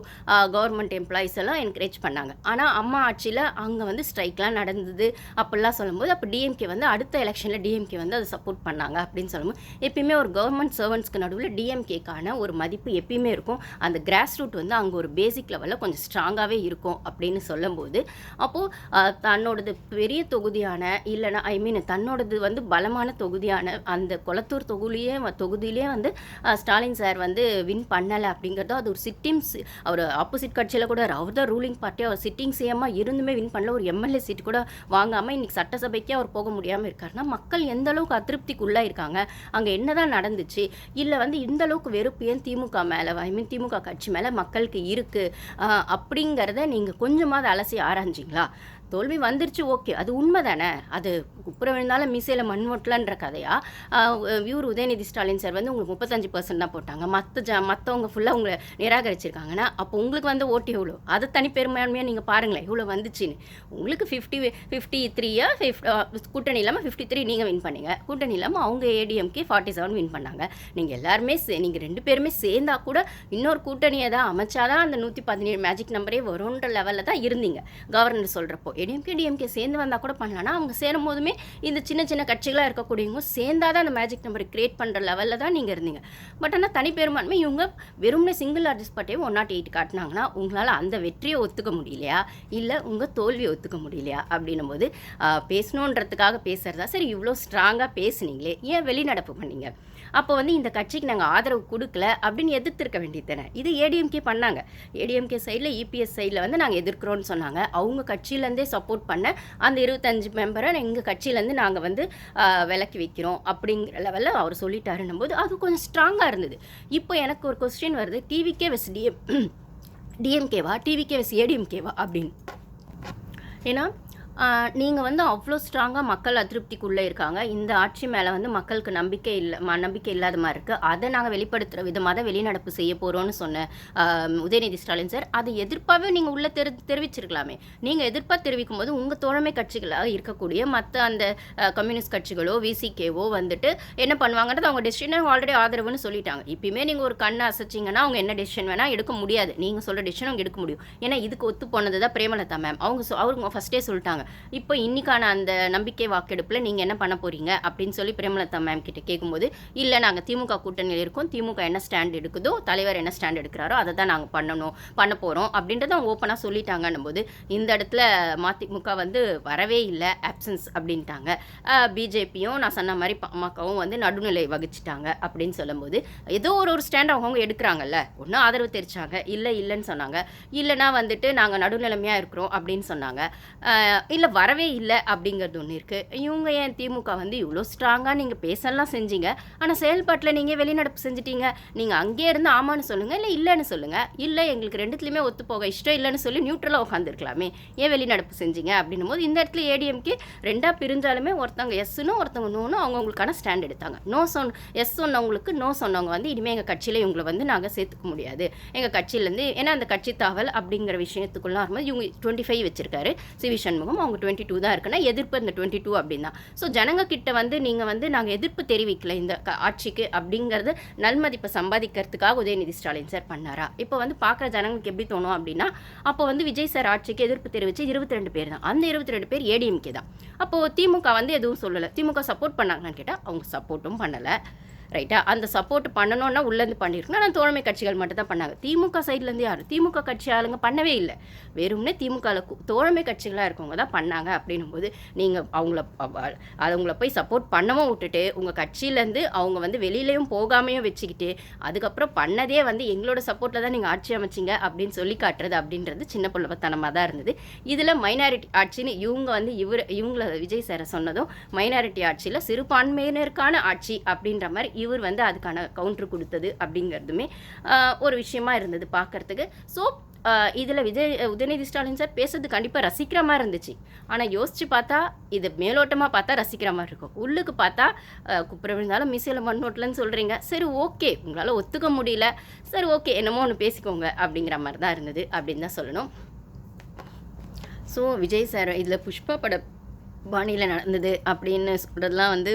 கவர்மெண்ட் எம்ப்ளாயீஸ் எல்லாம் என்கரேஜ் பண்ணாங்க. ஆனால் அம்மா ஆட்சியில் அங்கே வந்து ஸ்ட்ரைக்லாம் நடந்தது அப்படிலாம் சொல்லும்போது, அப்போ டிஎம்கே வந்து அடுத்த எலெக்ஷனில் டிஎம்கே வந்து அதை சப்போர்ட் பண்ணாங்க அப்படின்னு சொல்லும்போது, எப்பயுமே ஒரு கவர்மெண்ட் சர்வன்ட்ஸ்க்கு நடுவில் டிஎம்கேக்கான ஒரு மதிப்பு எப்பயுமே இருக்கும். அந்த கிராஸ் ரூட் வந்து அங்கே ஒரு பேசிக் லெவலில் கொஞ்சம் ஸ்ட்ராங்காகவே இருக்கும் அப்படின்னு சொல்லும்போது, அப்போது தன்னோடது பெரிய தொகுதியான இல்லைனா தன்னோடது வந்து பலமான தொகுதியான அந்த கொளத்தூர் தொகுதியிலே வந்து ஸ்டாலின் சார் வந்து வின் பண்ணலை அப்படிங்கிறது அது ஒரு அவர் ஆப்போசிட் கட்சியில் கூட அவர் தான் ரூலிங் பார்ட்டி, அவர் சிட்டிங் சிஎம்மாக இருந்துமே வின் பண்ணல, ஒரு எம்எல்ஏ சீட் கூட வாங்காமல் இன்னைக்கு சட்டசபைக்கே அவர் போக முடியாமல் இருக்காருன்னா மக்கள் எந்த அளவுக்கு அதிருப்திக்குள்ளாக இருக்காங்க, அங்கே என்னதான் நடந்துச்சு, இல்லை வந்து இந்த அளவுக்கு வெறுப்பு ஏன் திமுக மேலே திமுக கட்சி மேலே மக்களுக்கு இருக்குது அப்படிங்கிறத நீங்கள் கொஞ்சமாவது அலசி ஆராய்ஞ்சிங்களா? தோல்வி வந்துருச்சு, ஓகே, அது உண்மை தானே, அது குப்புற விழுந்தாலும் மீசையில் மண் ஒட்டலன்ற கதையாக இவர் உதயநிதி ஸ்டாலின் சார் வந்து உங்களுக்கு 35% தான் போட்டாங்க, மற்றவங்க ஃபுல்லாக உங்களை நிராகரிச்சிருக்காங்கன்னா அப்போ உங்களுக்கு வந்து ஓட்டு எவ்வளோ, அதை தனிப்பெருமையான்மையாக நீங்கள் பாருங்களேன் இவ்வளோ வந்துச்சுன்னு. உங்களுக்கு 53 கூட்டணி இல்லாமல் 53 நீங்கள் வின் பண்ணீங்க, கூட்டணி இல்லாமல் அவங்க ஏடிஎம்கே 47 வின் பண்ணாங்க. நீங்கள் எல்லாருமே நீங்கள் 2 பேருமே சேர்ந்தா கூட இன்னொரு கூட்டணியை தான் அமைச்சாதான் அந்த 117 மேஜிக் நம்பரே வரும்ன்ற லெவலில் தான் இருந்தீங்க கவர்னர் சொல்கிறப்போ. ஏடிஎம்கே டிஎம்கே சேர்ந்து வந்தால் கூட பண்ணலான்னா அவங்க சேரும் போதுமே இந்த சின்ன சின்ன கட்சிகளாக இருக்கக்கூடியவங்க சேர்ந்தாதான் அந்த மேஜிக் நம்பரை கிரியேட் பண்ணுற லெவலில் தான் நீங்கள் இருந்தீங்க. பட் ஆனால் தனிப்பெரும்பான்மை இவங்க வெறும்னே சிங்கிள் லார்ஜஸ்ட் பார்ட்டியை 108 காட்டினாங்கன்னா உங்களால் அந்த வெற்றியை ஒத்துக்க முடியலையா, இல்லை உங்கள் தோல்வியை ஒத்துக்க முடியலையா அப்படின்னும் போது பேசணுன்றதுக்காக பேசுகிறதா சரி, இவ்வளோ ஸ்ட்ராங்காக பேசுனீங்களே ஏன் வெளிநடப்பு பண்ணீங்க? அப்போ வந்து இந்த கட்சிக்கு நாங்கள் ஆதரவு கொடுக்கல அப்படின்னு எதிர்த்திருக்க வேண்டியது தானே. இது ஏடிஎம்கே பண்ணாங்க. ஏடிஎம்கே சைடில் இபிஎஸ் சைடில் வந்து நாங்கள் எதிர்க்கிறோன்னு சொன்னாங்க. அவங்க கட்சியிலேருந்தே சப்போர்ட் பண்ண அந்த 25 மெம்பரை எங்கள் கட்சியிலேருந்து நாங்கள் வந்து விலக்கி வைக்கிறோம் அப்படிங்கிற லெவலில் அவர் சொல்லிட்டாருன்னும் போது அது கொஞ்சம் ஸ்ட்ராங்காக இருந்தது. இப்போ எனக்கு ஒரு கொஸ்டின் வருது, டிவிகே வெஸ் டிஎம்கேவா, டிவிகே வெஸ் ஏடிஎம்கேவா அப்படின்னு. ஏன்னா நீங்கள் வந்து அவ்வளோ ஸ்ட்ராங்காக மக்கள் அதிருப்திக்குள்ளே இருக்காங்க, இந்த ஆட்சி மேலே வந்து மக்களுக்கு நம்பிக்கை இல்லாத மாதிரி இருக்குது, அதை நாங்கள் வெளிப்படுத்துகிற விதமாக தான் வெளிநடப்பு செய்ய போகிறோன்னு சொன்ன உதயநிதி ஸ்டாலின் சார் அதை எதிர்ப்பாகவே நீங்கள் உள்ளே தெரிவிச்சிருக்கலாமே. நீங்கள் எதிர்ப்பாக தெரிவிக்கும் போது உங்கள் தோழமை கட்சிகளாக இருக்கக்கூடிய மற்ற அந்த கம்யூனிஸ்ட் கட்சிகளோ விசிகேவோ வந்துட்டு என்ன பண்ணுவாங்கன்றது அவங்க டெசிஷனை ஆல்ரெடி ஆதரவுன்னு சொல்லிட்டாங்க. இப்பயுமே நீங்கள் ஒரு கண்ணை அசைச்சிங்கன்னா அவங்க என்ன டெசிஷன் வேணால் எடுக்க முடியாது, நீங்கள் சொல்கிற டெசிஷன் அவங்க எடுக்க முடியும். ஏன்னா இதுக்கு ஒத்து போனது தான் பிரேமலதா மேம். அவங்க ஃபஸ்ட்டே சொல்லிட்டாங்க, இப்போ இன்னைக்கான அந்த நம்பிக்கை வாக்கெடுப்பில் நீங்கள் என்ன பண்ண போகிறீங்க அப்படின்னு சொல்லி பிரேமலதா மேம் கிட்ட கேட்கும்போது, இல்லை நாங்கள் திமுக கூட்டணியில் இருக்கோம், திமுக என்ன ஸ்டாண்ட் எடுக்குதோ, தலைவர் என்ன ஸ்டாண்ட் எடுக்கிறாரோ அதை தான் நாங்கள் பண்ண போகிறோம் அப்படின்றத அவங்க ஓப்பனாக சொல்லிட்டாங்கன்னும் போது இந்த இடத்துல மதிமுக வந்து வரவே இல்லை, ஆப்சன்ஸ் அப்படின்ட்டாங்க. பிஜேபியும் நான் சொன்ன மாதிரி பாமகவும் வந்து நடுநிலை வகிச்சிட்டாங்க அப்படின்னு சொல்லும்போது ஏதோ ஒரு ஸ்டாண்ட் அவங்க எடுக்கிறாங்கல்ல. ஒன்றும் ஆதரவு தெரிவிச்சாங்க, இல்லைன்னு சொன்னாங்க, இல்லைனா வந்துட்டு நாங்கள் நடுநிலைமையாக இருக்கிறோம் அப்படின்னு சொன்னாங்க, இல்லை வரவே இல்லை அப்படிங்கிறது ஒன்று இருக்குது. இவங்க ஏன் திமுக வந்து இவ்வளோ ஸ்ட்ராங்காக நீங்கள் பேசலாம் செஞ்சீங்க, ஆனால் செயல்பாட்டில் நீங்கள் வெளிநடப்பு செஞ்சிட்டீங்க. நீங்கள் அங்கேயே இருந்து ஆமான்னு சொல்லுங்கள், இல்லை இல்லைன்னு சொல்லுங்கள். இல்லை எங்களுக்கு ரெண்டுத்துலையுமே ஒத்து போக இஷ்டம் இல்லைன்னு சொல்லி நியூட்ரலாக உட்காந்துருக்கலாமே, ஏன் வெளிநடப்பு செஞ்சீங்க அப்படின்னும் போது இந்த இடத்துல ஏடிஎம்கே ரெண்டாக பிரிஞ்சாலுமே ஒருத்தவங்க எஸ்ஸுன்னு ஒருத்தவங்க நோன்னு அவங்களுக்கான ஸ்டாண்ட் எடுத்தாங்க. எஸ் சொன்னவங்களுக்கு நோ சொன்னவங்க வந்து இனிமேல் எங்கள் கட்சியில் இவங்களை வந்து நாங்கள் சேர்த்துக்க முடியாது, எங்கள் கட்சியிலேருந்து, ஏன்னா அந்த கட்சி தாவல் அப்படிங்கிற விஷயத்துக்குள்ள வரும்போது இவங்க 25 வச்சிருக்காரு சிவி சண்முகம், அவங்க 22 தான் இருக்குன்னா எதிர்ப்பு இந்த 22 அப்படின்னா. ஸோ ஜனங்க கிட்ட வந்து நீங்கள் வந்து நாங்கள் எதிர்ப்பு தெரிவிக்கல இந்த ஆட்சிக்கு அப்படிங்கிறது நல்மதிப்பை சம்பாதிக்கிறதுக்காக உதயநிதி ஸ்டாலின் சார் பண்ணாரா? இப்போ வந்து பார்க்குற ஜனங்களுக்கு எப்படி தோணும் அப்படின்னா, அப்போ வந்து விஜய் சார் ஆட்சிக்கு எதிர்ப்பு தெரிவித்து 22 பேர் தான். அந்த 22 பேர் ஏடிஎம்கே தான். அப்போது திமுக வந்து எதுவும் சொல்லலை. திமுக சப்போர்ட் பண்ணாங்கன்னு கேட்டால் அவங்க சப்போர்ட்டும் பண்ணலை. ரைட்டா? அந்த சப்போர்ட் பண்ணணும்னா உள்ளேருந்து பண்ணியிருக்கணும். ஆனால் தோழமை கட்சிகள் மட்டும் தான் பண்ணாங்க. திமுக சைட்லேருந்து யார்? திமுக கட்சி ஆளுங்க பண்ணவே இல்லை. வெறும்னே திமுகவில் தோழமை கட்சிகளாக இருக்கவங்க தான் பண்ணாங்க. அப்படின்னும் போது நீங்கள் அவங்கள போய் சப்போர்ட் பண்ணவும் விட்டுட்டு உங்கள் கட்சியிலேருந்து அவங்க வந்து வெளியிலையும் போகாமையும் வச்சுக்கிட்டு அதுக்கப்புறம் பண்ணதே வந்து எங்களோட சப்போர்ட்டில் தான் நீங்கள் ஆட்சி அமைச்சிங்க அப்படின்னு சொல்லி காட்டுறது அப்படின்றது சின்ன பிள்ளைத்தனமாக தான் இருந்தது. இதில் மைனாரிட்டி ஆட்சின்னு இவங்க வந்து இவங்கள விஜய் சாரை சொன்னதும் மைனாரிட்டி ஆட்சியில் சிறுபான்மையினருக்கான ஆட்சி அப்படின்ற மாதிரி இவர் வந்து அதுக்கான கவுண்டர் கொடுத்தது அப்படிங்கிறதுமே ஒரு விஷயமா இருந்தது பார்க்கறதுக்கு. ஸோ இதில் உதயநிதி ஸ்டாலின் சார் பேசுறது கண்டிப்பாக ரசிக்கிற மாதிரி இருந்துச்சு. ஆனால் யோசித்து பார்த்தா இது மேலோட்டமாக பார்த்தா ரசிக்கிற மாதிரி இருக்கும். உள்ளுக்கு பார்த்தா குப்புற விழுந்தாலும் மிசியில் மண்ணோட்டலன்னு சொல்கிறீங்க. சரி ஓகே, உங்களால் ஒத்துக்க முடியல, சரி ஓகே என்னமோ ஒன்று பேசிக்கோங்க அப்படிங்கிற மாதிரி தான் இருந்தது அப்படின்னு தான் சொல்லணும். ஸோ விஜய் சார் இதில் புஷ்பா பட பாணியில் நடந்தது அப்படின்னு சொல்கிறதுலாம் வந்து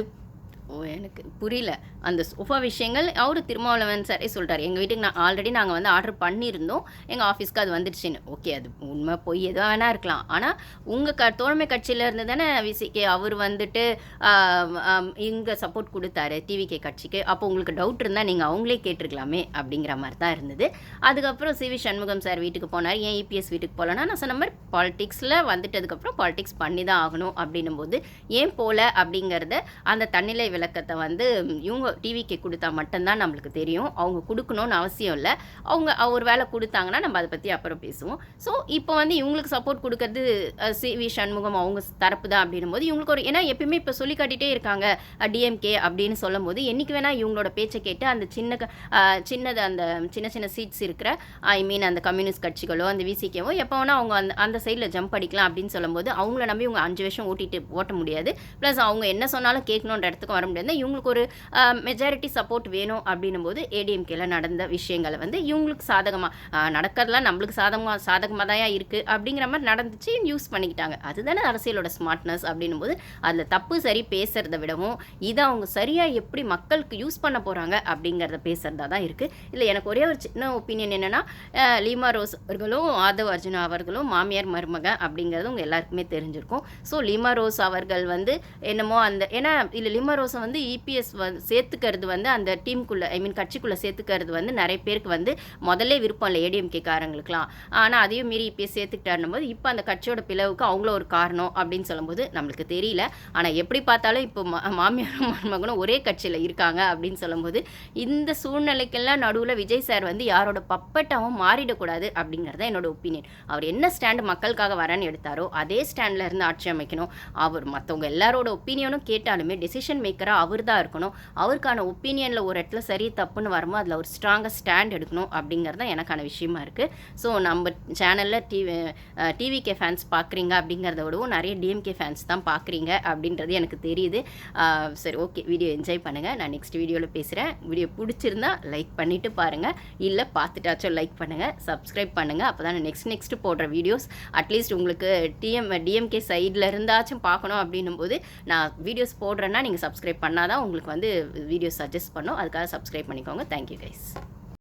எனக்கு புரியல. அந்த சோஃபா விஷயங்கள் அவர் திருமாவளவன் சாரே சொல்லிட்டார். எங்கள் வீட்டுக்கு ஆல்ரெடி நாங்கள் வந்து ஆர்டர் பண்ணியிருந்தோம், எங்கள் ஆஃபீஸ்க்கு அது வந்துடுச்சுன்னு. ஓகே, அது உண்மை பொய் எதுவாக வேணா இருக்கலாம். ஆனால் உங்கள் தோழமை கட்சியில் இருந்து தானே விசிகே அவர் வந்துட்டு இங்கே சப்போர்ட் கொடுத்தாரு டிவிகே கட்சிக்கு. அப்போ உங்களுக்கு டவுட் இருந்தால் நீங்கள் அவங்களே கேட்டிருக்கலாமே அப்படிங்கிற மாதிரி தான் இருந்தது. அதுக்கப்புறம் சிவி சண்முகம் சார் வீட்டுக்கு போனார். ஏன் இபிஎஸ் வீட்டுக்கு போகலன்னா, நான் சொன்ன மாதிரி பாலிடிக்ஸில் வந்துட்டதுக்கப்புறம் பாலிடிக்ஸ் பண்ணி தான் ஆகணும் அப்படின்னும் போது ஏன் போகல அப்படிங்கிறத அந்த தன்னிலை விளக்கத்தை வந்து இவங்க டிவிக்கு கொடுத்தா மட்டும்தான் நம்மளுக்கு தெரியும். அவங்க கொடுக்கணும்னு அவசியம் இல்லை. அவங்க ஒரு வேலை கொடுத்தாங்கன்னா நம்ம அதை பற்றி அப்புறம் பேசுவோம். ஸோ இப்போ வந்து இவங்களுக்கு சப்போர்ட் கொடுக்கறது சிவி சண்முகம் அவங்க தரப்பு தான் அப்படின்னும் போது இவங்களுக்கு ஒரு, ஏன்னா எப்பயுமே இப்போ சொல்லி காட்டிகிட்டே இருக்காங்க டிஎம்கே அப்படின்னு சொல்லும் போது என்றைக்கு வேணால் இவங்களோட பேச்சை கேட்டு அந்த சின்னது அந்த சின்ன சீட்ஸ் இருக்கிற அந்த கம்யூனிஸ்ட் கட்சிகளோ அந்த விசிகேவோ எப்போ வேணால் அவங்க அந்த சைடில் ஜம்ப் அடிக்கலாம் அப்படின்னு சொல்லும்போது அவங்கள நம்பி இவங்க 5 வருஷம் ஓட்ட முடியாது. ப்ளஸ் அவங்க என்ன சொன்னாலும் கேட்கணுன்ற இடத்துக்கு வர முடியாது. இவங்களுக்கு ஒரு மெஜாரிட்டி சப்போர்ட் வேணும் அப்படின்னும் போது ஏடிஎம்கேல நடந்த விஷயங்களை வந்து இவங்களுக்கு சாதகமாக நடக்கிறதுலாம் நம்மளுக்கு சாதகமாக தான் இருக்குது அப்படிங்கிற மாதிரி நடந்துச்சு, யூஸ் பண்ணிக்கிட்டாங்க. அதுதானே அரசியலோட ஸ்மார்ட்னஸ் அப்படின்னும் போது அதில் தப்பு சரி பேசுகிறத விடவும் இதை அவங்க சரியாக எப்படி மக்களுக்கு யூஸ் பண்ண போகிறாங்க அப்படிங்கிறத பேசுகிறதா தான் இருக்குது. இல்லை எனக்கு ஒரே ஒரு சின்ன ஒப்பீனியன் என்னென்னா, லீமா ரோஸ் அவர்களும் ஆதவ் அர்ஜுனா அவர்களும் மாமியார் மருமக அப்படிங்கிறது உங்கள் எல்லாருக்குமே தெரிஞ்சிருக்கும். ஸோ லீமா ரோஸ் அவர்கள் வந்து என்னமோ ஏன்னா இல்லை லீமா ரோஸை வந்து இபிஎஸ் சேர்த்துக்கிறது வந்து அந்த டீமுக்குள்ளே கட்சிக்குள்ளே சேர்த்துக்கிறது வந்து நிறைய பேருக்கு வந்து முதல்ல விருப்பம் இல்லை ஏடிஎம்கே காரங்களுக்குலாம். ஆனால் அதையும் மீறி இபிஎஸ் சேர்த்துக்கிட்டாருன்னும் போது இப்போ அந்த கட்சியோட பிளவுக்கு அவங்கள ஒரு காரணம் அப்படின்னு சொல்லும்போது நம்மளுக்கு தெரியல. ஆனால் எப்படி பார்த்தாலும் இப்போ மாமியாரும் மருமகனும் ஒரே கட்சியில் இருக்காங்க அப்படின்னு சொல்லும்போது இந்த சூழ்நிலைக்கெல்லாம் நடுவில் விஜய் சார் வந்து யாரோட பப்பட்டாவும் மாறிடக்கூடாது அப்படிங்கிறத என்னோட ஒப்பீனியன். அவர் என்ன ஸ்டாண்டு மக்களுக்காக வரன்னு எடுத்தாரோ அதே ஸ்டாண்டில் இருந்து ஆட்சி அமைக்கணும். அவர் மற்றவங்க எல்லாரோட ஒப்பீனியனும் கேட்டாலுமே டெசிஷன் மேக்கராக அவர் தான் இருக்கணும். அவருக்கான ஒப்பீனியனில் ஒரு இடத்துல சரி தப்புன்னு வருமோ அதில் ஒரு ஸ்ட்ராங்காக ஸ்டாண்ட் எடுக்கணும் அப்படிங்கிறது தான் எனக்கான விஷயமா இருக்குது. ஸோ நம்ம சேனலில் டிவிகே ஃபேன்ஸ் பார்க்குறீங்க அப்படிங்கிறத விடவும் நிறைய டிஎம்கே ஃபேன்ஸ் தான் பார்க்குறீங்க அப்படின்றது எனக்கு தெரியுது. சரி ஓகே, வீடியோ என்ஜாய் பண்ணுங்கள். நான் நெக்ஸ்ட் வீடியோவில் பேசுகிறேன். வீடியோ பிடிச்சிருந்தா லைக் பண்ணிவிட்டு பாருங்கள், இல்லை பார்த்துட்டாச்சும் லைக் பண்ணுங்கள், சப்ஸ்கிரைப் பண்ணுங்கள். அப்போ தான் நெக்ஸ்ட் போடுற வீடியோஸ் அட்லீஸ்ட் உங்களுக்கு டிஎம்கே சைடில் இருந்தாச்சும் பார்க்கணும் அப்படின்னும் போது நான் வீடியோஸ் போடுறேன்னா நீங்கள் சப்ஸ்கிரைப் பண்ணாதான் உங்களுக்கு வந்து வீடியோ சஜஸ்ட் பண்ணோம். அதுக்காக சப்ஸ்கிரைப் பண்ணிக்கோங்க. Thank you guys.